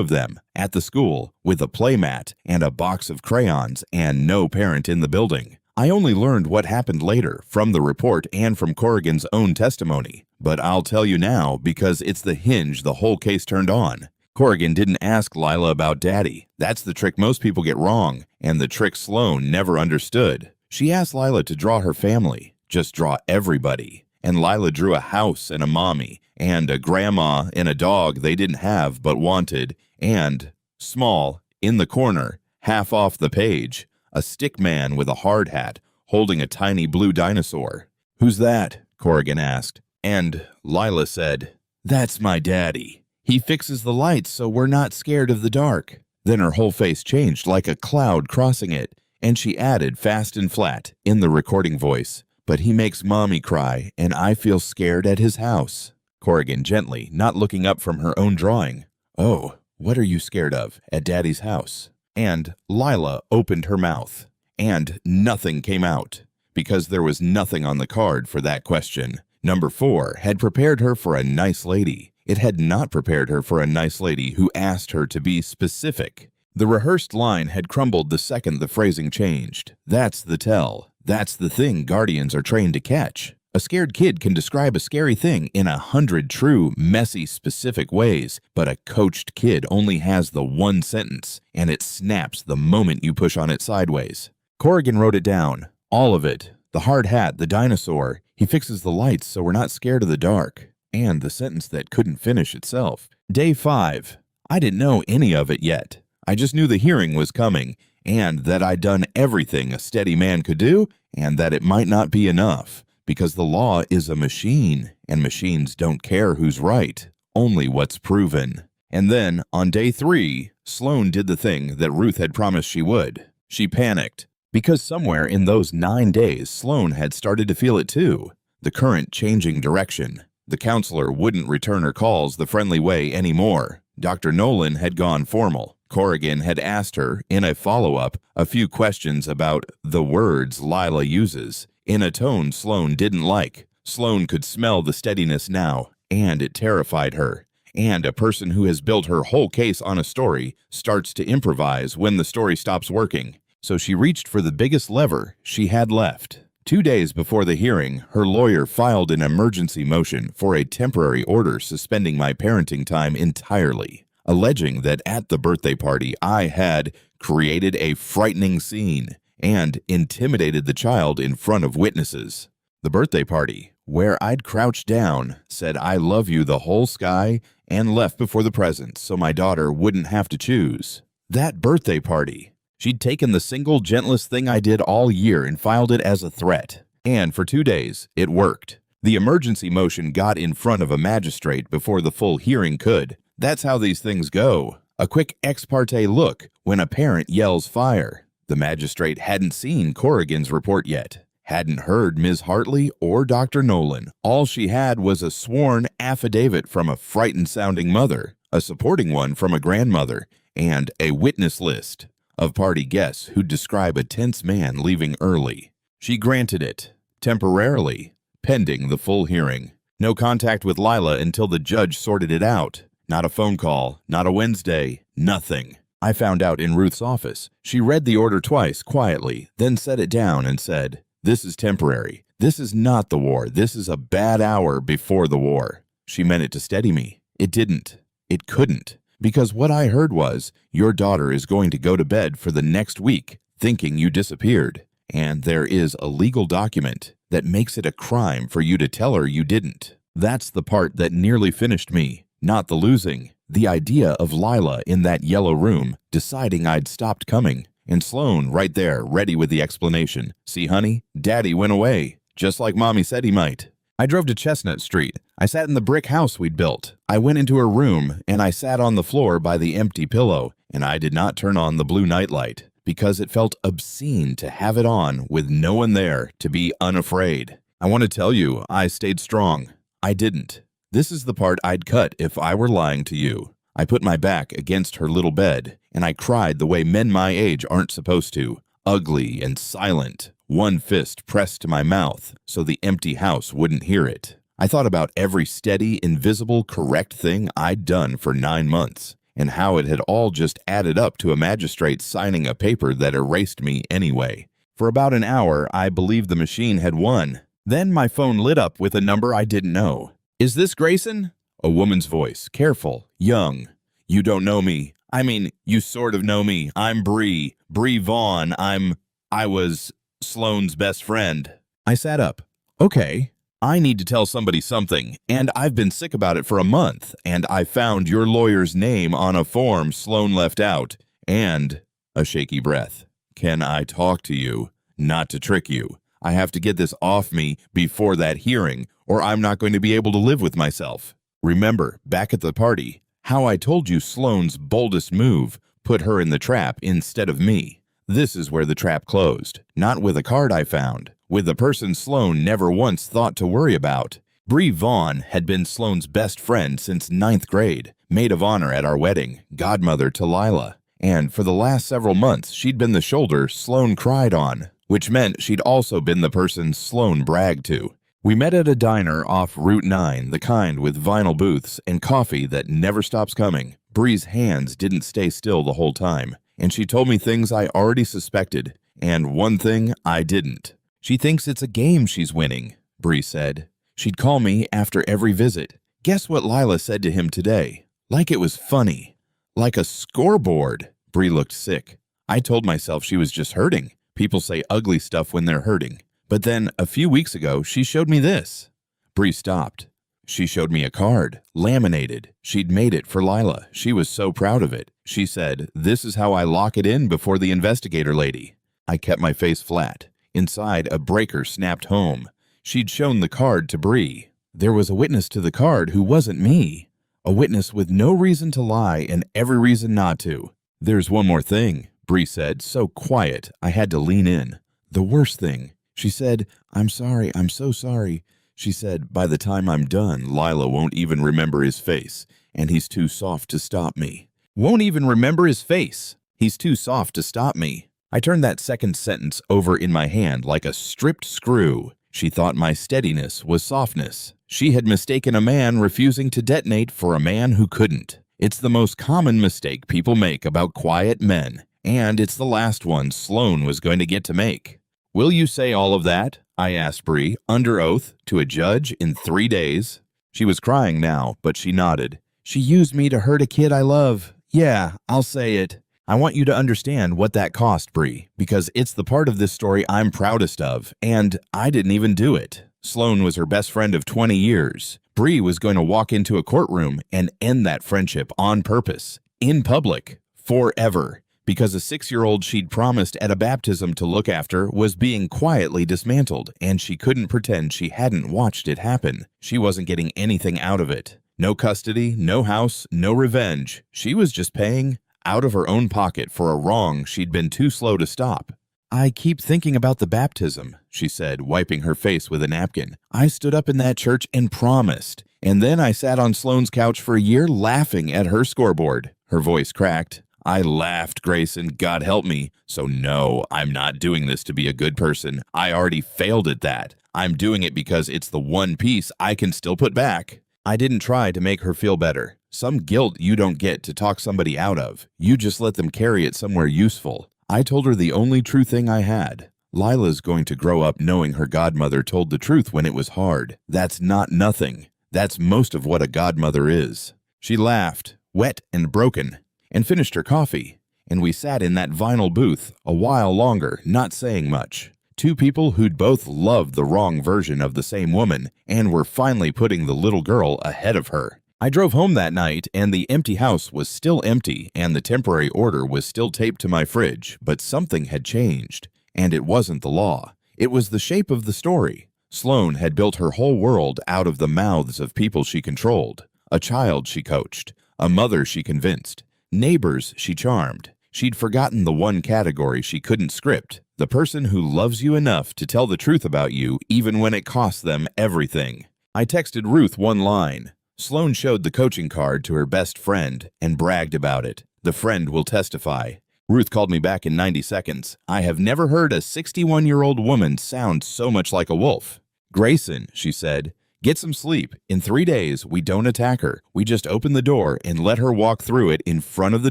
of them, at the school, with a playmat and a box of crayons and no parent in the building. I only learned what happened later from the report and from Corrigan's own testimony, but I'll tell you now because it's the hinge the whole case turned on. Corrigan didn't ask Lila about Daddy. That's the trick most people get wrong, and the trick Sloan never understood. She asked Lila to draw her family, just draw everybody. And Lila drew a house and a mommy, and a grandma and a dog they didn't have but wanted, and, small, in the corner, half off the page, a stick man with a hard hat holding a tiny blue dinosaur. "Who's that?" Corrigan asked. And Lila said, "That's my daddy. He fixes the lights so we're not scared of the dark." Then her whole face changed like a cloud crossing it, and she added fast and flat, in the recording voice, "But he makes Mommy cry, and I feel scared at his house." Corrigan gently, not looking up from her own drawing. "Oh, what are you scared of at Daddy's house?" And Lila opened her mouth, and nothing came out, because there was nothing on the card for that question. Number 4 had prepared her for a nice lady. It had not prepared her for a nice lady who asked her to be specific. The rehearsed line had crumbled the second the phrasing changed. That's the tell. That's the thing guardians are trained to catch. A scared kid can describe a scary thing in 100 true, messy, specific ways, but a coached kid only has the one sentence, and it snaps the moment you push on it sideways. Corrigan wrote it down. All of it. The hard hat, the dinosaur. He fixes the lights so we're not scared of the dark. And the sentence that couldn't finish itself. Day 5. I didn't know any of it yet. I just knew the hearing was coming, and that I'd done everything a steady man could do, and that it might not be enough, because the law is a machine, and machines don't care who's right, only what's proven. And then, on day 3, Sloan did the thing that Ruth had promised she would. She panicked, because somewhere in those 9 days, Sloan had started to feel it too, the current changing direction. The counselor wouldn't return her calls the friendly way anymore. Dr. Nolan had gone formal. Corrigan had asked her, in a follow-up, a few questions about the words Lila uses, in a tone Sloan didn't like. Sloan could smell the steadiness now, and it terrified her. And a person who has built her whole case on a story starts to improvise when the story stops working. So she reached for the biggest lever she had left. 2 days before the hearing, her lawyer filed an emergency motion for a temporary order suspending my parenting time entirely, alleging that at the birthday party I had created a frightening scene and intimidated the child in front of witnesses. The birthday party, where I'd crouched down, said "I love you" the whole sky, and left before the presents so my daughter wouldn't have to choose. That birthday party. She'd taken the single gentlest thing I did all year and filed it as a threat. And for 2 days, it worked. The emergency motion got in front of a magistrate before the full hearing could. That's how these things go. A quick ex parte look when a parent yells fire. The magistrate hadn't seen Corrigan's report yet, hadn't heard Ms. Hartley or Dr. Nolan. All she had was a sworn affidavit from a frightened-sounding mother, a supporting one from a grandmother, and a witness list of party guests who'd describe a tense man leaving early. She granted it, temporarily, pending the full hearing. No contact with Lila until the judge sorted it out. Not a phone call, not a Wednesday, nothing. I found out in Ruth's office. She read the order twice, quietly, then set it down and said, "This is temporary. This is not the war. This is a bad hour before the war." She meant it to steady me. It didn't. It couldn't. Because what I heard was, your daughter is going to go to bed for the next week thinking you disappeared, and there is a legal document that makes it a crime for you to tell her you didn't. That's the part that nearly finished me, not the losing. The idea of Lila in that yellow room, deciding I'd stopped coming, and Sloan right there, ready with the explanation. "See, honey, Daddy went away, just like Mommy said he might." I drove to Chestnut Street. I sat in the brick house we'd built. I went into her room, and I sat on the floor by the empty pillow, and I did not turn on the blue nightlight, because it felt obscene to have it on with no one there, to be unafraid. I want to tell you, I stayed strong. I didn't. This is the part I'd cut if I were lying to you. I put my back against her little bed, and I cried the way men my age aren't supposed to, ugly and silent, one fist pressed to my mouth so the empty house wouldn't hear it. I thought about every steady, invisible, correct thing I'd done for 9 months, and how it had all just added up to a magistrate signing a paper that erased me anyway. For about an hour, I believed the machine had won. Then my phone lit up with a number I didn't know. "Is this Grayson?" A woman's voice, careful, young. "You don't know me. I mean, you sort of know me. I'm Bree Vaughn. I was Sloane's best friend." I sat up. "Okay. I need to tell somebody something, and I've been sick about it for a month, and I found your lawyer's name on a form Sloane left out, and," a shaky breath, "can I talk to you? Not to trick you. I have to get this off me before that hearing, or I'm not going to be able to live with myself. Remember, back at the party, how I told you Sloane's boldest move put her in the trap instead of me. This is where the trap closed, not with a card I found, with the person Sloane never once thought to worry about. Bree Vaughn had been Sloane's best friend since 9th grade, maid of honor at our wedding, godmother to Lila, and for the last several months she'd been the shoulder Sloane cried on, which meant she'd also been the person Sloane bragged to. We met at a diner off Route 9, the kind with vinyl booths and coffee that never stops coming. Bree's hands didn't stay still the whole time, and she told me things I already suspected, and one thing I didn't. "She thinks it's a game she's winning," Bree said. "She'd call me after every visit. Guess what Lila said to him today? Like it was funny. Like a scoreboard." Bree looked sick. I told myself she was just hurting. People say ugly stuff when they're hurting. But then, a few weeks ago, she showed me this. Bree stopped. She showed me a card, laminated. She'd made it for Lila. She was so proud of it. She said, "This is how I lock it in before the investigator lady." I kept my face flat. Inside, a breaker snapped home. She'd shown the card to Bree. There was a witness to the card who wasn't me. A witness with no reason to lie and every reason not to. "There's one more thing," Bree said, so quiet I had to lean in. "The worst thing." She said, "I'm sorry, I'm so sorry." She said, "By the time I'm done, Lila won't even remember his face, and he's too soft to stop me." Won't even remember his face. He's too soft to stop me. I turned that second sentence over in my hand like a stripped screw. She thought my steadiness was softness. She had mistaken a man refusing to detonate for a man who couldn't. It's the most common mistake people make about quiet men, and it's the last one Sloane was going to get to make. "Will you say all of that?" I asked Bree, under oath, to a judge in 3 days. She was crying now, but she nodded. She used me to hurt a kid I love. Yeah, I'll say it. I want you to understand what that cost, Bree, because it's the part of this story I'm proudest of, and I didn't even do it. Sloan was her best friend of 20 years. Bree was going to walk into a courtroom and end that friendship on purpose, in public, forever, because a 6-year-old she'd promised at a baptism to look after was being quietly dismantled, and she couldn't pretend she hadn't watched it happen. She wasn't getting anything out of it. No custody, no house, no revenge. She was just paying out of her own pocket for a wrong she'd been too slow to stop. I keep thinking about the baptism, she said, wiping her face with a napkin. I stood up in that church and promised. And then I sat on Sloan's couch for a year laughing at her scoreboard. Her voice cracked. I laughed, Grayson, God help me. So no, I'm not doing this to be a good person. I already failed at that. I'm doing it because it's the one piece I can still put back. I didn't try to make her feel better. Some guilt you don't get to talk somebody out of. You just let them carry it somewhere useful. I told her the only true thing I had. Lila's going to grow up knowing her godmother told the truth when it was hard. That's not nothing. That's most of what a godmother is. She laughed, wet and broken, and finished her coffee. And we sat in that vinyl booth a while longer, not saying much. Two people who'd both loved the wrong version of the same woman and were finally putting the little girl ahead of her. I drove home that night, and the empty house was still empty, and the temporary order was still taped to my fridge, but something had changed, and it wasn't the law. It was the shape of the story. Sloan had built her whole world out of the mouths of people she controlled. A child she coached, a mother she convinced, neighbors she charmed. She'd forgotten the one category she couldn't script, the person who loves you enough to tell the truth about you even when it costs them everything. I texted Ruth one line. Sloan showed the coaching card to her best friend and bragged about it. The friend will testify. Ruth called me back in 90 seconds. I have never heard a 61-year-old woman sound so much like a wolf. Grayson, she said, get some sleep. In 3 days, we don't attack her. We just open the door and let her walk through it in front of the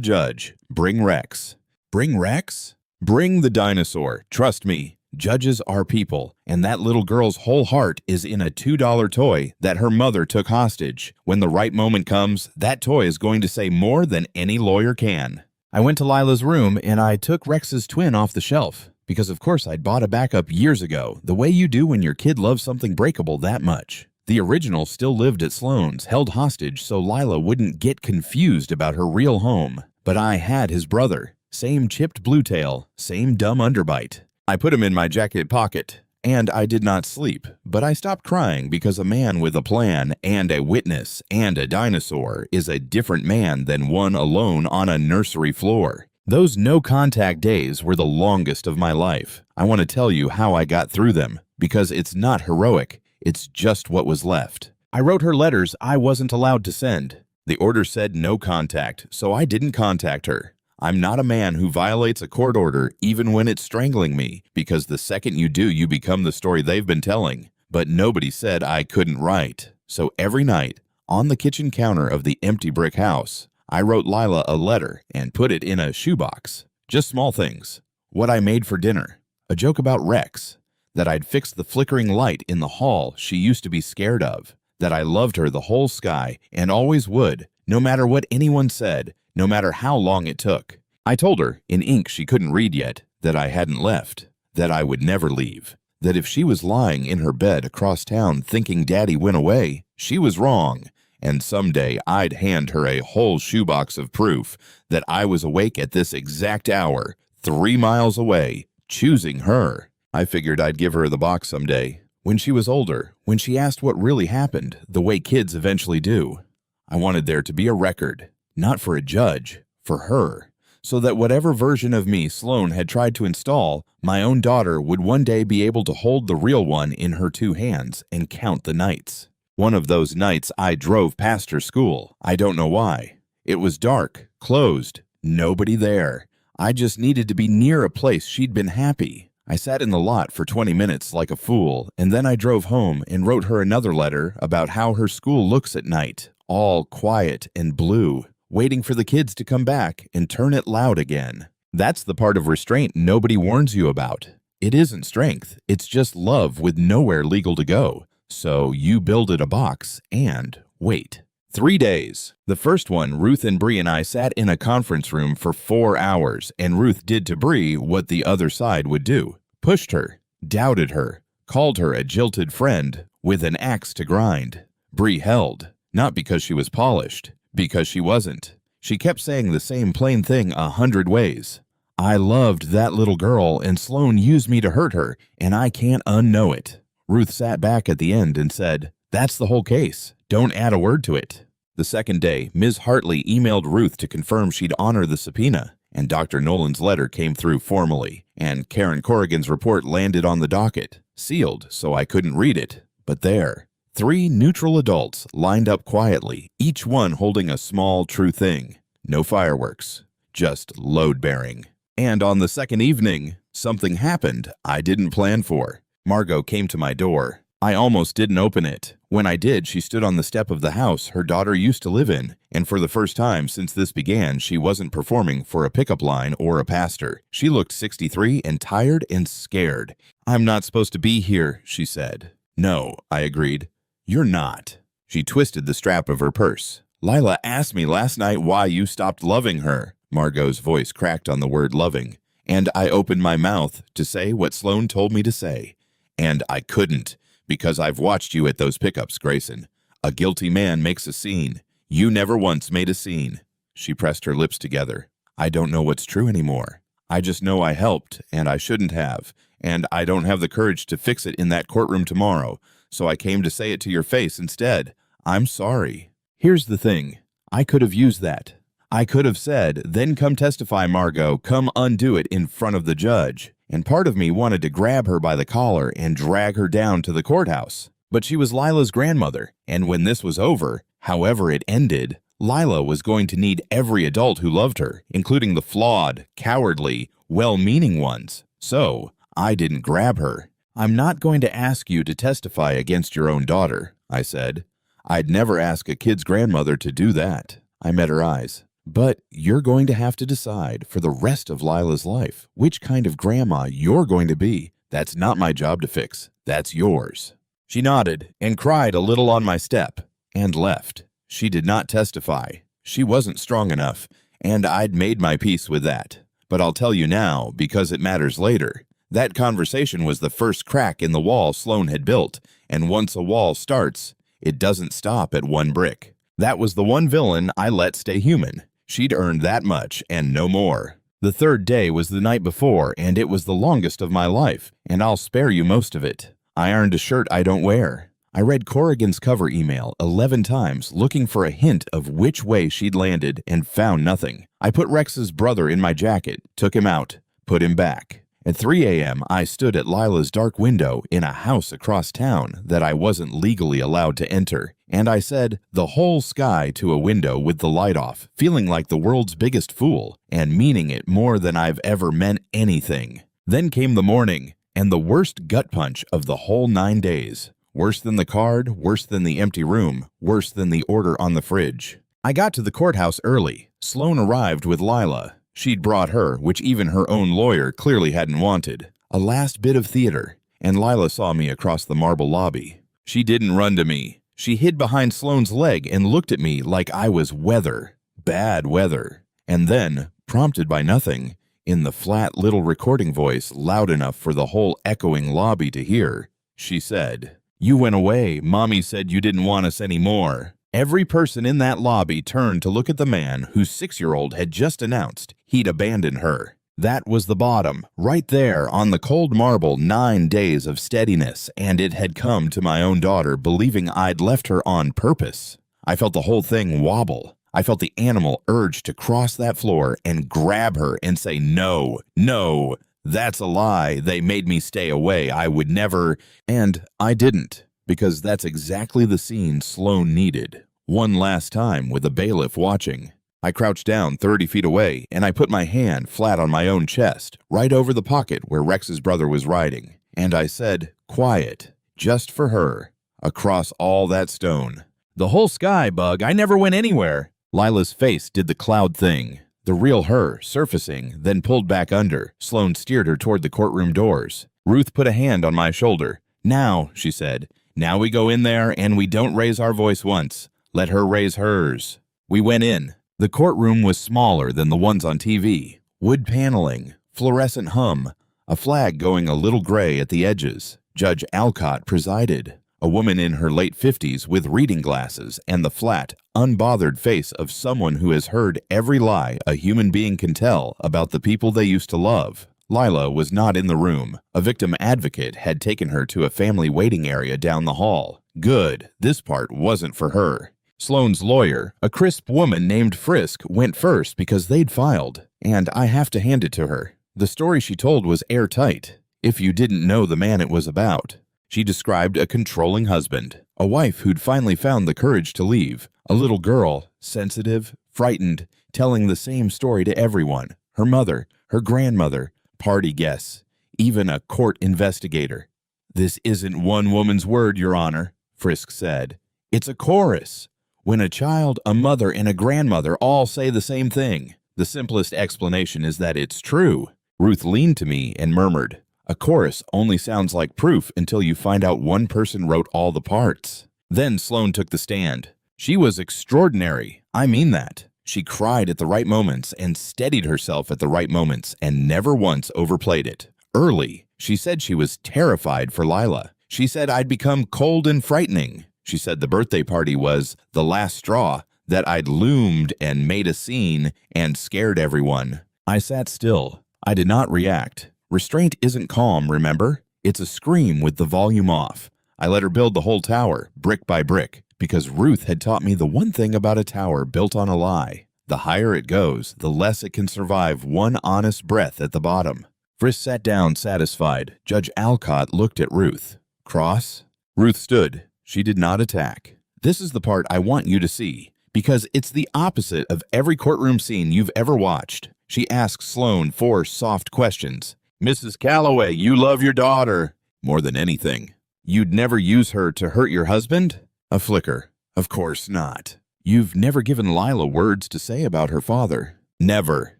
judge. Bring Rex. Bring Rex? Bring the dinosaur. Trust me. Judges are people, and that little girl's whole heart is in a $2 toy that her mother took hostage. When the right moment comes, that toy is going to say more than any lawyer can. I went to Lila's room, and I took Rex's twin off the shelf, because of course I'd bought a backup years ago, the way you do when your kid loves something breakable that much. The original still lived at Sloan's, held hostage so Lila wouldn't get confused about her real home. But I had his brother. Same chipped blue tail, same dumb underbite. I put him in my jacket pocket, and I did not sleep, but I stopped crying because a man with a plan and a witness and a dinosaur is a different man than one alone on a nursery floor. Those no-contact days were the longest of my life. I want to tell you how I got through them, because it's not heroic, it's just what was left. I wrote her letters I wasn't allowed to send. The order said no contact, so I didn't contact her. I'm not a man who violates a court order even when it's strangling me, because the second you do, you become the story they've been telling. But nobody said I couldn't write. So every night, on the kitchen counter of the empty brick house, I wrote Lila a letter and put it in a shoebox. Just small things. What I made for dinner. A joke about Rex. That I'd fixed the flickering light in the hall she used to be scared of. That I loved her the whole sky and always would, no matter what anyone said, no matter how long it took. I told her, in ink she couldn't read yet, that I hadn't left, that I would never leave, that if she was lying in her bed across town thinking Daddy went away, she was wrong, and someday I'd hand her a whole shoebox of proof that I was awake at this exact hour, 3 miles away, choosing her. I figured I'd give her the box someday, when she was older, when she asked what really happened, the way kids eventually do. I wanted there to be a record. Not for a judge, for her, so that whatever version of me Sloan had tried to install, my own daughter would one day be able to hold the real one in her 2 hands and count the nights. One of those nights I drove past her school. I don't know why. It was dark, closed, nobody there. I just needed to be near a place she'd been happy. I sat in the lot for 20 minutes like a fool, and then I drove home and wrote her another letter about how her school looks at night, all quiet and blue, waiting for the kids to come back and turn it loud again. That's the part of restraint nobody warns you about. It isn't strength, it's just love with nowhere legal to go. So you builded a box and wait. 3 days. The first one, Ruth and Bree and I sat in a conference room for 4 hours, and Ruth did to Bree what the other side would do. Pushed her, doubted her, called her a jilted friend with an axe to grind. Bree held, not because she was polished, because she wasn't. She kept saying the same plain thing 100 ways. I loved that little girl, and Sloan used me to hurt her, and I can't unknow it. Ruth sat back at the end and said, "That's the whole case. Don't add a word to it." The second day, Ms. Hartley emailed Ruth to confirm she'd honor the subpoena, and Dr. Nolan's letter came through formally, and Karen Corrigan's report landed on the docket, sealed so I couldn't read it. But there, 3 neutral adults lined up quietly, each one holding a small true thing. No fireworks, just load-bearing. And on the second evening, something happened I didn't plan for. Margot came to my door. I almost didn't open it. When I did, she stood on the step of the house her daughter used to live in, and for the first time since this began, she wasn't performing for a pickup line or a pastor. She looked 63 and tired and scared. "I'm not supposed to be here," she said. "No," I agreed. "You're not." She twisted the strap of her purse. "Lila asked me last night why you stopped loving her." Margot's voice cracked on the word loving, and I opened my mouth to say what Sloan told me to say. And I couldn't, because I've watched you at those pickups, Grayson. A guilty man makes a scene. You never once made a scene. She pressed her lips together. I don't know what's true anymore. I just know I helped, and I shouldn't have, and I don't have the courage to fix it in that courtroom tomorrow, so I came to say it to your face instead. I'm sorry. Here's the thing. I could have used that. I could have said, then come testify, Margot, come undo it in front of the judge. And part of me wanted to grab her by the collar and drag her down to the courthouse. But she was Lila's grandmother, and when this was over, however it ended, Lila was going to need every adult who loved her, including the flawed, cowardly, well-meaning ones. So, I didn't grab her. I'm not going to ask you to testify against your own daughter, I said. I'd never ask a kid's grandmother to do that. I met her eyes. But you're going to have to decide for the rest of Lila's life which kind of grandma you're going to be. That's not my job to fix. That's yours. She nodded and cried a little on my step and left. She did not testify. She wasn't strong enough, and I'd made my peace with that. But I'll tell you now, because it matters later. That conversation was the first crack in the wall Sloan had built, and once a wall starts, it doesn't stop at one brick. That was the one villain I let stay human. She'd earned that much and no more. The third day was the night before, and it was the longest of my life, and I'll spare you most of it. I ironed a shirt I don't wear. I read Corrigan's cover email 11 times, looking for a hint of which way she'd landed, and found nothing. I put Rex's brother in my jacket, took him out, put him back. At 3 a.m., I stood at Lila's dark window in a house across town that I wasn't legally allowed to enter, and I said the whole sky to a window with the light off, feeling like the world's biggest fool, and meaning it more than I've ever meant anything. Then came the morning, and the worst gut punch of the whole 9 days. Worse than the card, worse than the empty room, worse than the order on the fridge. I got to the courthouse early. Sloan arrived with Lila. She'd brought her, which even her own lawyer clearly hadn't wanted, a last bit of theater, and Lila saw me across the marble lobby. She didn't run to me. She hid behind Sloan's leg and looked at me like I was weather, bad weather. And then, prompted by nothing, in the flat little recording voice loud enough for the whole echoing lobby to hear, she said, "You went away. Mommy said you didn't want us anymore." Every person in that lobby turned to look at the man whose 6-year-old had just announced he'd abandoned her. That was the bottom, right there on the cold marble. 9 days of steadiness, and it had come to my own daughter believing I'd left her on purpose. I felt the whole thing wobble. I felt the animal urge to cross that floor and grab her and say, "No, no, that's a lie. They made me stay away. I would never." And I didn't. Because that's exactly the scene Sloan needed. One last time with a bailiff watching. I crouched down 30 feet away, and I put my hand flat on my own chest, right over the pocket where Rex's brother was riding. And I said, quiet, just for her, across all that stone. "The whole sky, Bug. I never went anywhere." Lila's face did the cloud thing. The real her, surfacing, then pulled back under. Sloan steered her toward the courtroom doors. Ruth put a hand on my shoulder. "Now," she said. "Now we go in there and we don't raise our voice once. Let her raise hers." We went in. The courtroom was smaller than the ones on TV. Wood paneling, fluorescent hum, a flag going a little gray at the edges. Judge Alcott presided, a woman in her late 50s with reading glasses and the flat, unbothered face of someone who has heard every lie a human being can tell about the people they used to love. Lila was not in the room. A victim advocate had taken her to a family waiting area down the hall. Good, this part wasn't for her. Sloane's lawyer, a crisp woman named Frisk, went first because they'd filed, and I have to hand it to her. The story she told was airtight, if you didn't know the man it was about. She described a controlling husband, a wife who'd finally found the courage to leave, a little girl, sensitive, frightened, telling the same story to everyone, her mother, her grandmother, party guests, even a court investigator. "This isn't one woman's word, Your Honor," Frisk said. "It's a chorus. When a child, a mother, and a grandmother all say the same thing, the simplest explanation is that it's true." Ruth leaned to me and murmured, "A chorus only sounds like proof until you find out one person wrote all the parts." Then Sloane took the stand. She was extraordinary. I mean that. She cried at the right moments and steadied herself at the right moments and never once overplayed it. Early, she said she was terrified for Lila. She said I'd become cold and frightening. She said the birthday party was the last straw, that I'd loomed and made a scene and scared everyone. I sat still. I did not react. Restraint isn't calm, remember? It's a scream with the volume off. I let her build the whole tower, brick by brick, because Ruth had taught me the one thing about a tower built on a lie. The higher it goes, the less it can survive one honest breath at the bottom. Frisk sat down satisfied. Judge Alcott looked at Ruth. "Cross?" Ruth stood. She did not attack. This is the part I want you to see, because it's the opposite of every courtroom scene you've ever watched. She asked Sloane 4 soft questions. "Mrs. Calloway, you love your daughter." "More than anything." "You'd never use her to hurt your husband?" A flicker. "Of course not." "You've never given Lila words to say about her father?" "Never."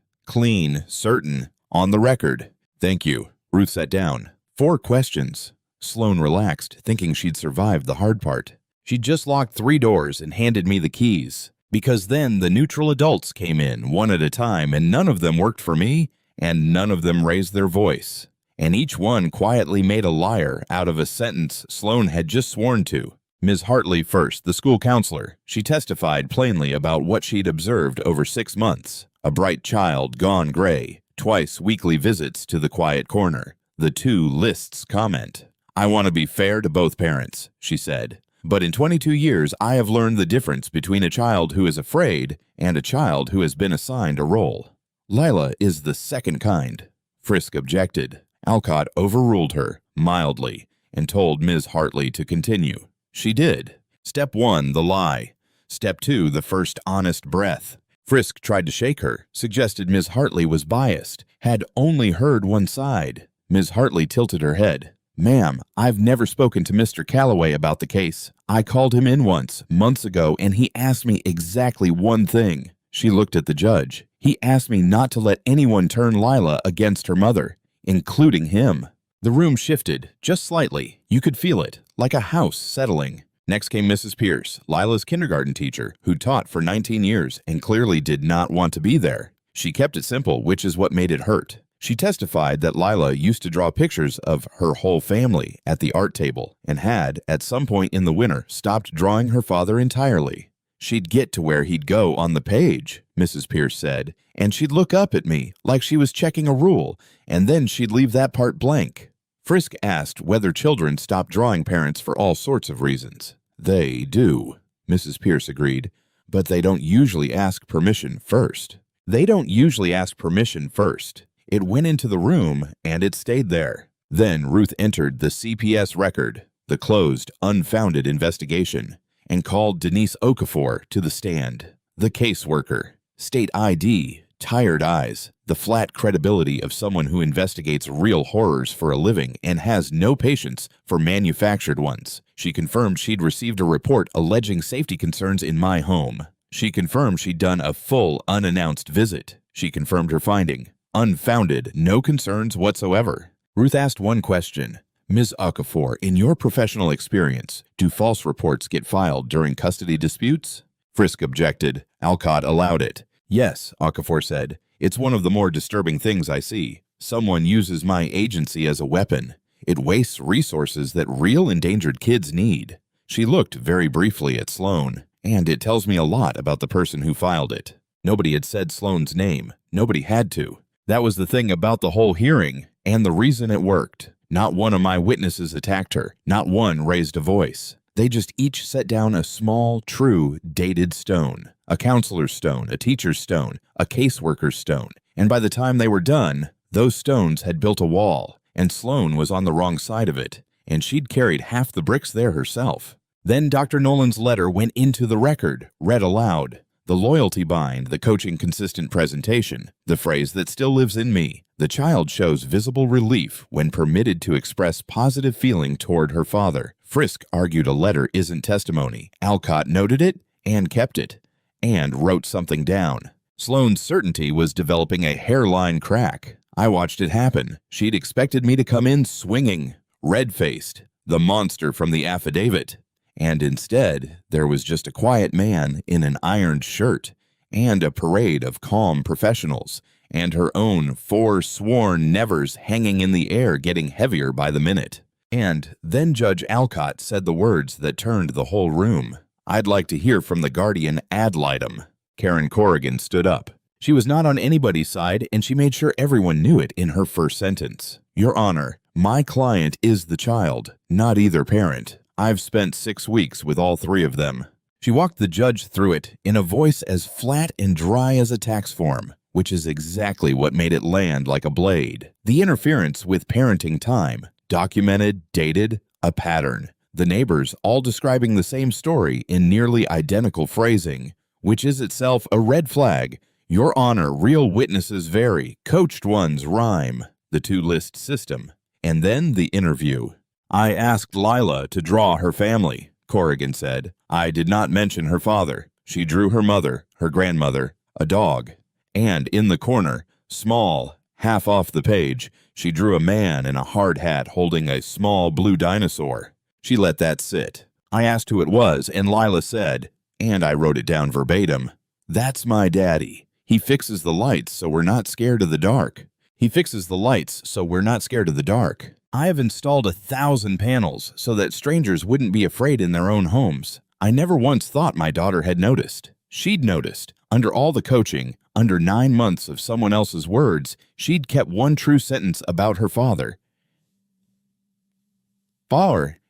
"Clean, certain, on the record." "Thank you." Ruth sat down. 4 questions. Sloane relaxed, thinking she'd survived the hard part. She just locked 3 doors and handed me the keys, because then the neutral adults came in one at a time, and none of them worked for me, and none of them raised their voice. And each one quietly made a liar out of a sentence Sloane had just sworn to. Ms. Hartley first, the school counselor. She testified plainly about what she'd observed over 6 months. A bright child gone gray, twice weekly visits to the quiet corner. The 2 lists comment. "I want to be fair to both parents," she said. "But in 22 years, I have learned the difference between a child who is afraid and a child who has been assigned a role. Lila is the second kind." Frisk objected. Alcott overruled her, mildly, and told Ms. Hartley to continue. She did. Step 1, the lie. Step 2, the first honest breath. Frisk tried to shake her, suggested Ms. Hartley was biased, had only heard one side. Ms. Hartley tilted her head. "Ma'am, I've never spoken to Mr. Calloway about the case. I called him in once, months ago, and he asked me exactly one thing." She looked at the judge. "He asked me not to let anyone turn Lila against her mother, including him." The room shifted, just slightly. You could feel it, like a house settling. Next came Mrs. Pierce, Lila's kindergarten teacher, who taught for 19 years and clearly did not want to be there. She kept it simple, which is what made it hurt. She testified that Lila used to draw pictures of her whole family at the art table and had, at some point in the winter, stopped drawing her father entirely. "She'd get to where he'd go on the page," Mrs. Pierce said, "and she'd look up at me like she was checking a rule, and then she'd leave that part blank." Frisk asked whether children stop drawing parents for all sorts of reasons. "They do," Mrs. Pierce agreed, "but they don't usually ask permission first." "They don't usually ask permission first. It went into the room, and it stayed there." Then Ruth entered the CPS record, the closed, unfounded investigation, and called Denise Okafor to the stand. The caseworker, state ID, tired eyes, the flat credibility of someone who investigates real horrors for a living and has no patience for manufactured ones. She confirmed she'd received a report alleging safety concerns in my home. She confirmed she'd done a full, unannounced visit. She confirmed her finding. Unfounded, no concerns whatsoever. Ruth asked one question. Ms. Okafor, in your professional experience, do false reports get filed during custody disputes? Frisk objected. Alcott allowed it. Yes, Okafor said. It's one of the more disturbing things I see. Someone uses my agency as a weapon. It wastes resources that real endangered kids need. She looked very briefly at Sloan, and it tells me a lot about the person who filed it. Nobody had said Sloan's name. Nobody had to. That was the thing about the whole hearing, and the reason it worked. Not one of my witnesses attacked her. Not one raised a voice. They just each set down a small, true, dated stone. A counselor's stone, a teacher's stone, a caseworker's stone. And by the time they were done, those stones had built a wall, and Sloan was on the wrong side of it, and she'd carried half the bricks there herself. Then Dr. Nolan's letter went into the record, read aloud. The loyalty bind, the coaching consistent presentation, the phrase that still lives in me. The child shows visible relief when permitted to express positive feeling toward her father. Frisk argued a letter isn't testimony. Alcott noted it and kept it, and wrote something down. Sloan's certainty was developing a hairline crack. I watched it happen. She'd expected me to come in swinging, red-faced, the monster from the affidavit. And instead, there was just a quiet man in an ironed shirt, and a parade of calm professionals, and her own 4 sworn nevers hanging in the air getting heavier by the minute. And then Judge Alcott said the words that turned the whole room. I'd like to hear from the guardian ad litem. Karen Corrigan stood up. She was not on anybody's side, and she made sure everyone knew it in her first sentence. Your Honor, my client is the child, not either parent. I've spent 6 weeks with all 3 of them. She walked the judge through it in a voice as flat and dry as a tax form, which is exactly what made it land like a blade. The interference with parenting time, documented, dated, a pattern. The neighbors all describing the same story in nearly identical phrasing, which is itself a red flag. Your Honor, real witnesses vary, coached ones rhyme. The 2-list system. And then the interview. I asked Lila to draw her family, Corrigan said. I did not mention her father. She drew her mother, her grandmother, a dog. And in the corner, small, half off the page, she drew a man in a hard hat holding a small blue dinosaur. She let that sit. I asked who it was, and Lila said, and I wrote it down verbatim, "That's my daddy. He fixes the lights so we're not scared of the dark. He fixes the lights so we're not scared of the dark. I have installed 1,000 panels so that strangers wouldn't be afraid in their own homes. I never once thought my daughter had noticed. She'd noticed. Under all the coaching, under 9 months of someone else's words, she'd kept one true sentence about her father.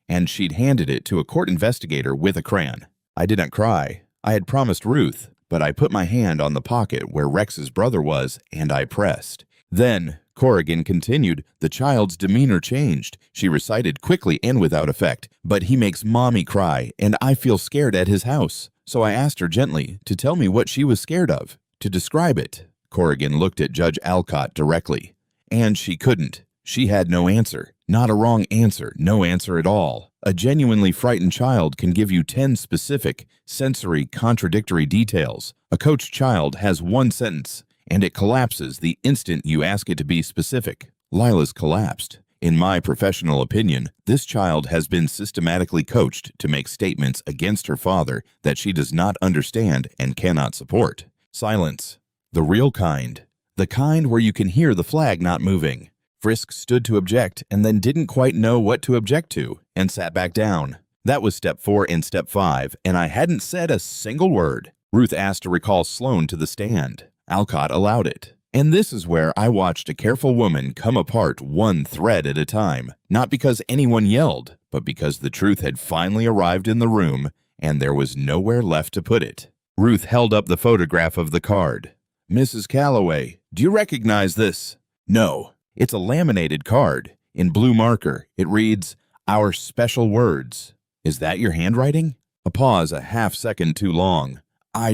And she'd handed it to a court investigator with a crayon. I did not cry. I had promised Ruth, but I put my hand on the pocket where Rex's brother was, and I pressed. Then, Corrigan continued, the child's demeanor changed. She recited quickly and without effect, but he makes mommy cry, and I feel scared at his house. So I asked her gently to tell me what she was scared of, to describe it. Corrigan looked at Judge Alcott directly, and she couldn't. She had no answer. Not a wrong answer, no answer at all. A genuinely frightened child can give you 10 specific, sensory, contradictory details. A coached child has one sentence, and it collapses the instant you ask it to be specific. Lila's collapsed. In my professional opinion, this child has been systematically coached to make statements against her father that she does not understand and cannot support. Silence. The real kind. The kind where you can hear the flag not moving. Frisk stood to object and then didn't quite know what to object to and sat back down. That was step 4 and step 5, and I hadn't said a single word. Ruth asked to recall Sloan to the stand. Alcott allowed it. And this is where I watched a careful woman come apart one thread at a time, not because anyone yelled, but because the truth had finally arrived in the room and there was nowhere left to put it. Ruth held up the photograph of the card. Mrs. Calloway, do you recognize this? No. It's a laminated card. In blue marker, it reads, Our Special Words. Is that your handwriting? A pause a half second too long. I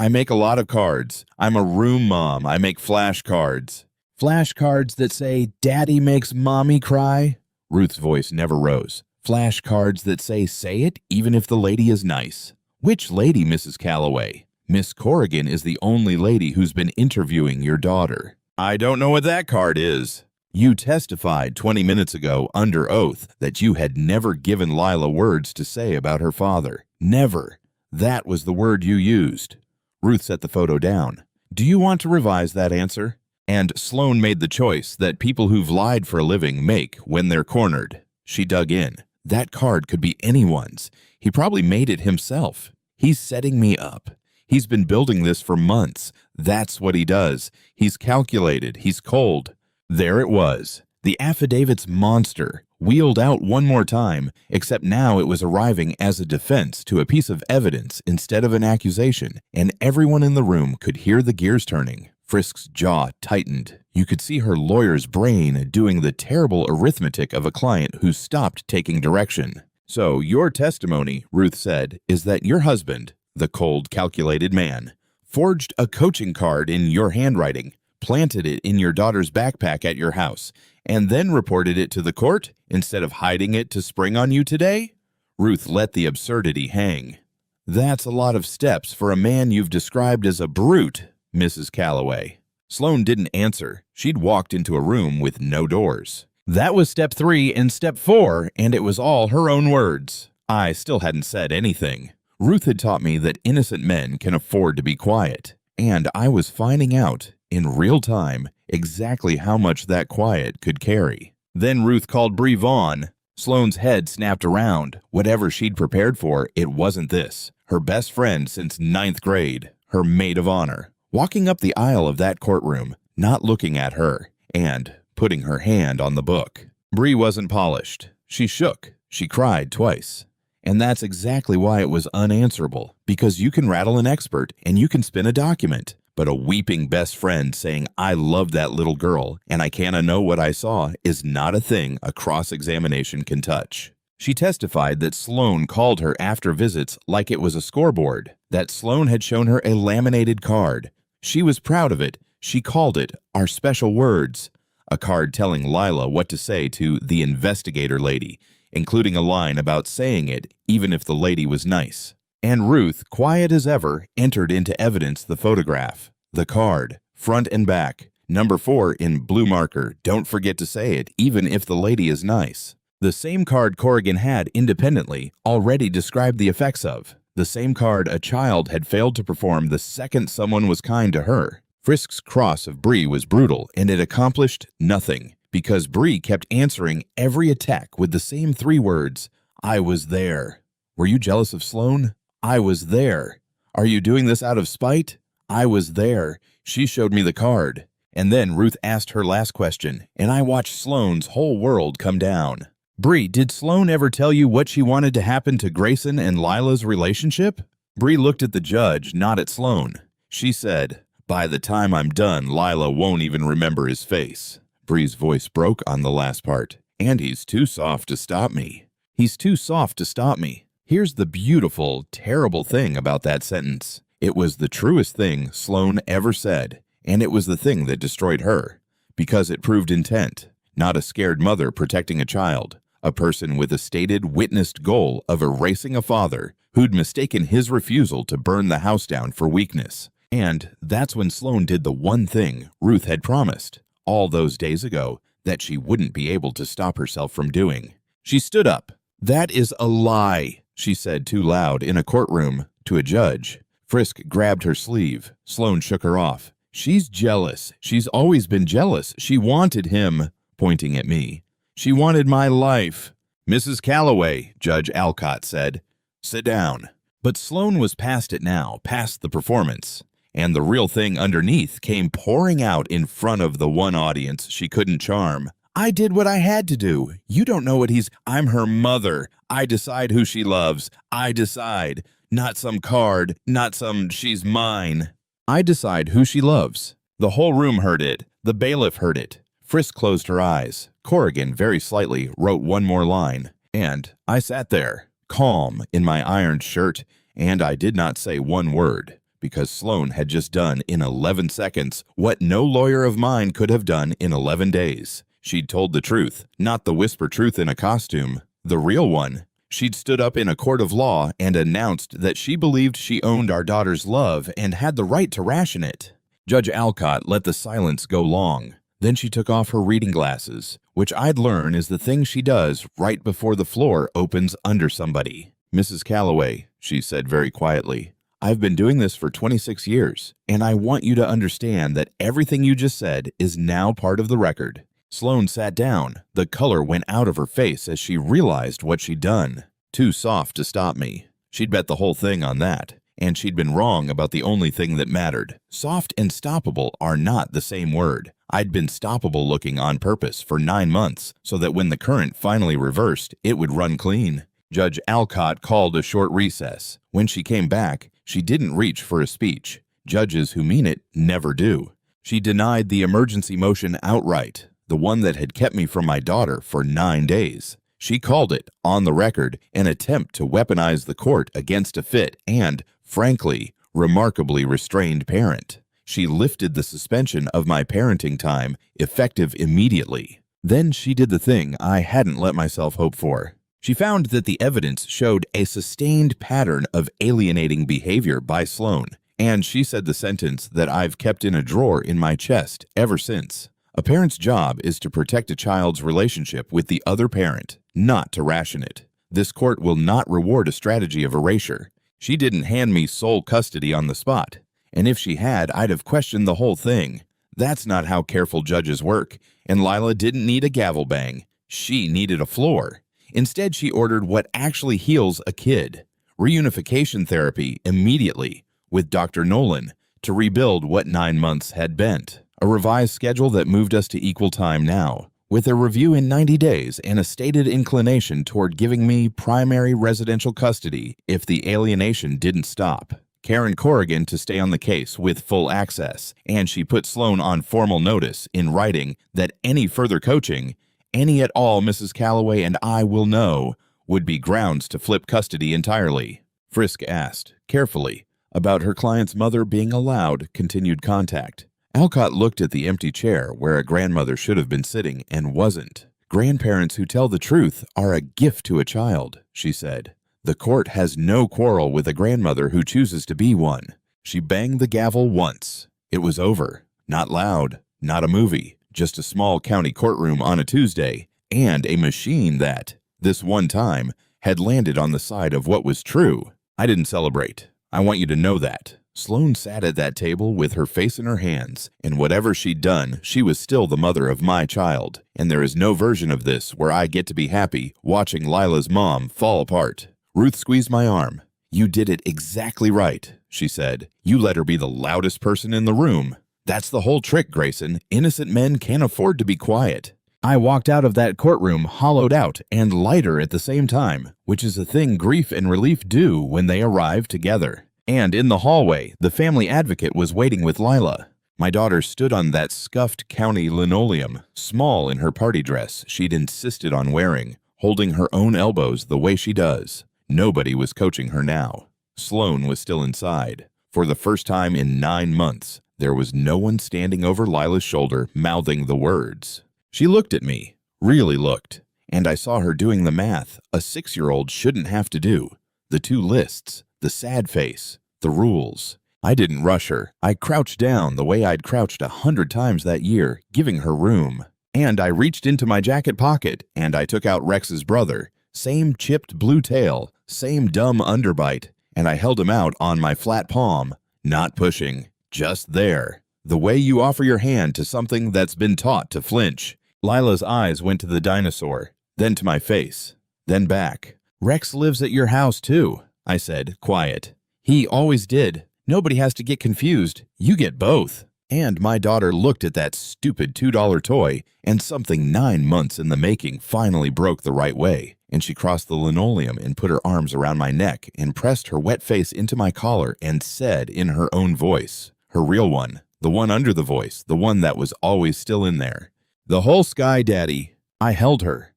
make a lot of cards. I'm a room mom. I make flashcards. Flashcards that say, Daddy makes mommy cry? Ruth's voice never rose. Flashcards that say it, even if the lady is nice. Which lady, Mrs. Calloway? Miss Corrigan is the only lady who's been interviewing your daughter. I don't know what that card is. You testified 20 minutes ago under oath that you had never given Lila words to say about her father. Never. That was the word you used. Ruth set the photo down. Do you want to revise that answer? And Sloan made the choice that people who've lied for a living make when they're cornered. She dug in. That card could be anyone's. He probably made it himself. He's setting me up. He's been building this for months. That's what he does. He's calculated. He's cold. There it was. The affidavit's monster, wheeled out one more time, except now it was arriving as a defense to a piece of evidence instead of an accusation, and everyone in the room could hear the gears turning. Frisk's jaw tightened. You could see her lawyer's brain doing the terrible arithmetic of a client who's stopped taking direction. So your testimony, Ruth said, is that your husband, the cold, calculated man, forged a coaching card in your handwriting, planted it in your daughter's backpack at your house, and then reported it to the court instead of hiding it to spring on you today? Ruth let the absurdity hang. That's a lot of steps for a man you've described as a brute, Mrs. Calloway. Sloan didn't answer. She'd walked into a room with no doors. That was step 3 and step 4, and it was all her own words. I still hadn't said anything. Ruth had taught me that innocent men can afford to be quiet, and I was finding out, in real time, exactly how much that quiet could carry. Then Ruth called Bree Vaughn. Sloan's head snapped around. Whatever she'd prepared for, it wasn't this. Her best friend since 9th grade, her maid of honor, walking up the aisle of that courtroom, not looking at her, and putting her hand on the book. Bree wasn't polished. She shook. She cried twice. And that's exactly why it was unanswerable, because you can rattle an expert and you can spin a document. But a weeping best friend saying, I love that little girl and I can't unknow what I saw is not a thing a cross-examination can touch. She testified that Sloan called her after visits like it was a scoreboard, that Sloan had shown her a laminated card. She was proud of it. She called it our special words, a card telling Lila what to say to the investigator lady, including a line about saying it even if the lady was nice. And Ruth, quiet as ever, entered into evidence the photograph, the card, front and back, number 4 in blue marker, don't forget to say it even if the lady is nice. The same card Corrigan had independently already described the effects of. The same card a child had failed to perform the second someone was kind to her. Frisk's cross of Bree was brutal, and it accomplished nothing, because Bree kept answering every attack with the same 3 words, I was there. Were you jealous of Sloan? I was there. Are you doing this out of spite? I was there. She showed me the card. And then Ruth asked her last question, and I watched Sloan's whole world come down. Bree, did Sloan ever tell you what she wanted to happen to Grayson and Lila's relationship? Bree looked at the judge, not at Sloan. She said, by the time I'm done, Lila won't even remember his face. Bree's voice broke on the last part. And he's too soft to stop me. He's too soft to stop me. Here's the beautiful, terrible thing about that sentence. It was the truest thing Sloan ever said, and it was the thing that destroyed her, because it proved intent, not a scared mother protecting a child, a person with a stated, witnessed goal of erasing a father who'd mistaken his refusal to burn the house down for weakness. And that's when Sloan did the one thing Ruth had promised, all those days ago, that she wouldn't be able to stop herself from doing. She stood up. That is a lie, she said too loud in a courtroom to a judge. Frisk grabbed her sleeve. Sloan shook her off. She's jealous. She's always been jealous. She wanted him, pointing at me. She wanted my life. Mrs. Calloway, Judge Alcott said. Sit down. But Sloan was past it now, past the performance. And the real thing underneath came pouring out in front of the one audience she couldn't charm. I did what I had to do. You don't know what I'm her mother. I decide who she loves. I decide. Not some card, not some she's mine. I decide who she loves. The whole room heard it. The bailiff heard it. Frisk closed her eyes. Corrigan, very slightly, wrote one more line. And I sat there, calm in my ironed shirt, and I did not say one word, because Sloan had just done in 11 seconds what no lawyer of mine could have done in 11 days. She'd told the truth, not the whisper truth in a costume, the real one. She'd stood up in a court of law and announced that she believed she owned our daughter's love and had the right to ration it. Judge Alcott let the silence go long. Then she took off her reading glasses, which I'd learn is the thing she does right before the floor opens under somebody. "Mrs. Calloway," she said very quietly, "I've been doing this for 26 years, and I want you to understand that everything you just said is now part of the record." Sloane sat down. The color went out of her face as she realized what she'd done. Too soft to stop me. She'd bet the whole thing on that. And she'd been wrong about the only thing that mattered. Soft and stoppable are not the same word. I'd been stoppable looking on purpose for 9 months so that when the current finally reversed, it would run clean. Judge Alcott called a short recess. When she came back, she didn't reach for a speech. Judges who mean it never do. She denied the emergency motion outright, the one that had kept me from my daughter for 9 days. She called it, on the record, an attempt to weaponize the court against a fit and, frankly, remarkably restrained parent. She lifted the suspension of my parenting time, effective immediately. Then she did the thing I hadn't let myself hope for. She found that the evidence showed a sustained pattern of alienating behavior by Sloane, and she said the sentence that I've kept in a drawer in my chest ever since. A parent's job is to protect a child's relationship with the other parent, not to ration it. This court will not reward a strategy of erasure. She didn't hand me sole custody on the spot, and if she had, I'd have questioned the whole thing. That's not how careful judges work, and Lila didn't need a gavel bang. She needed a floor. Instead, she ordered what actually heals a kid. Reunification therapy immediately with Dr. Nolan to rebuild what 9 months had bent. A revised schedule that moved us to equal time now, with a review in 90 days and a stated inclination toward giving me primary residential custody if the alienation didn't stop. Karen Corrigan to stay on the case with full access, and she put Sloane on formal notice in writing that any further coaching, any at all Mrs. Calloway and I will know, would be grounds to flip custody entirely. Frisk asked, carefully, about her client's mother being allowed continued contact. Alcott looked at the empty chair where a grandmother should have been sitting and wasn't. "Grandparents who tell the truth are a gift to a child," she said. "The court has no quarrel with a grandmother who chooses to be one." She banged the gavel once. It was over. Not loud, not a movie, just a small county courtroom on a Tuesday, and a machine that, this one time, had landed on the side of what was true. I didn't celebrate. I want you to know that. Sloane sat at that table with her face in her hands, and whatever she'd done, she was still the mother of my child, and there is no version of this where I get to be happy watching Lila's mom fall apart. Ruth squeezed my arm. "You did it exactly right," she said. "You let her be the loudest person in the room. That's the whole trick, Grayson. Innocent men can't afford to be quiet." I walked out of that courtroom hollowed out and lighter at the same time, which is a thing grief and relief do when they arrive together. And in the hallway, the family advocate was waiting with Lila. My daughter stood on that scuffed county linoleum, small in her party dress she'd insisted on wearing, holding her own elbows the way she does. Nobody was coaching her now. Sloane was still inside. For the first time in 9 months, there was no one standing over Lila's shoulder mouthing the words. She looked at me, really looked, and I saw her doing the math a 6-year-old shouldn't have to do. The 2 lists, the sad face, the rules. I didn't rush her. I crouched down the way I'd crouched 100 times that year, giving her room. And I reached into my jacket pocket, and I took out Rex's brother. Same chipped blue tail, same dumb underbite, and I held him out on my flat palm, not pushing, just there. The way you offer your hand to something that's been taught to flinch. Lila's eyes went to the dinosaur, then to my face, then back. "Rex lives at your house, too," I said, quiet. "He always did. Nobody has to get confused. You get both." And my daughter looked at that stupid $2 toy, and something 9 months in the making finally broke the right way. And she crossed the linoleum and put her arms around my neck and pressed her wet face into my collar and said in her own voice, her real one, the one under the voice, the one that was always still in there, "The whole sky, Daddy." I held her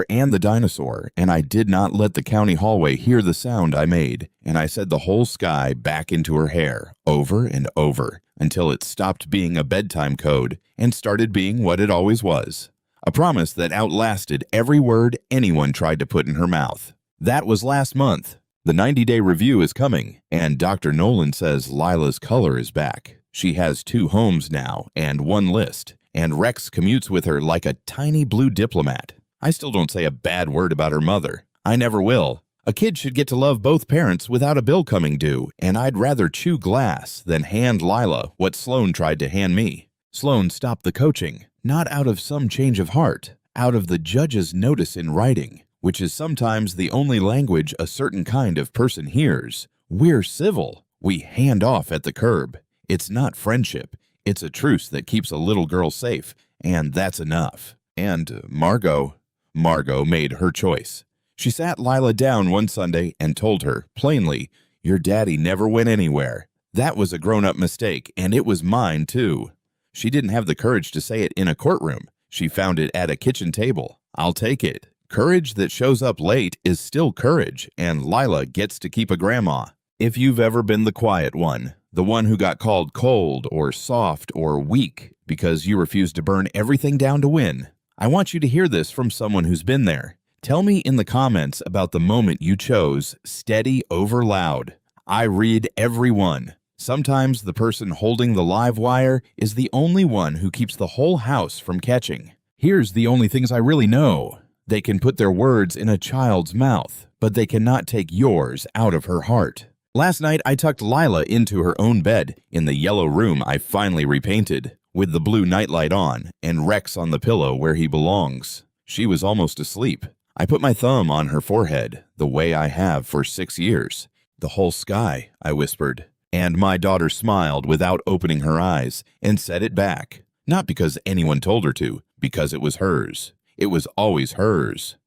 and the dinosaur, and I did not let the county hallway hear the sound I made, and I said the whole sky back into her hair, over and over, until it stopped being a bedtime code and started being what it always was. A promise that outlasted every word anyone tried to put in her mouth. That was last month. The 90-day review is coming, and Dr. Nolan says Lila's color is back. She has 2 homes now and 1 list, and Rex commutes with her like a tiny blue diplomat. I still don't say a bad word about her mother. I never will. A kid should get to love both parents without a bill coming due, and I'd rather chew glass than hand Lila what Sloan tried to hand me. Sloan stopped the coaching, not out of some change of heart, out of the judge's notice in writing, which is sometimes the only language a certain kind of person hears. We're civil. We hand off at the curb. It's not friendship. It's a truce that keeps a little girl safe, and that's enough. And Margot made her choice. She sat Lila down one Sunday and told her, plainly, "Your daddy never went anywhere. That was a grown-up mistake, and it was mine, too." She didn't have the courage to say it in a courtroom. She found it at a kitchen table. I'll take it. Courage that shows up late is still courage, and Lila gets to keep a grandma. If you've ever been the quiet one, the one who got called cold or soft or weak because you refused to burn everything down to win, I want you to hear this from someone who's been there. Tell me in the comments about the moment you chose steady over loud. I read every one. Sometimes the person holding the live wire is the only one who keeps the whole house from catching. Here's the only things I really know. They can put their words in a child's mouth, but they cannot take yours out of her heart. Last night, I tucked Lila into her own bed in the yellow room I finally repainted, with the blue nightlight on and Rex on the pillow where he belongs. She was almost asleep. I put my thumb on her forehead, the way I have for 6 years. "The whole sky," I whispered. And my daughter smiled without opening her eyes and set it back. Not because anyone told her to, because it was hers. It was always hers.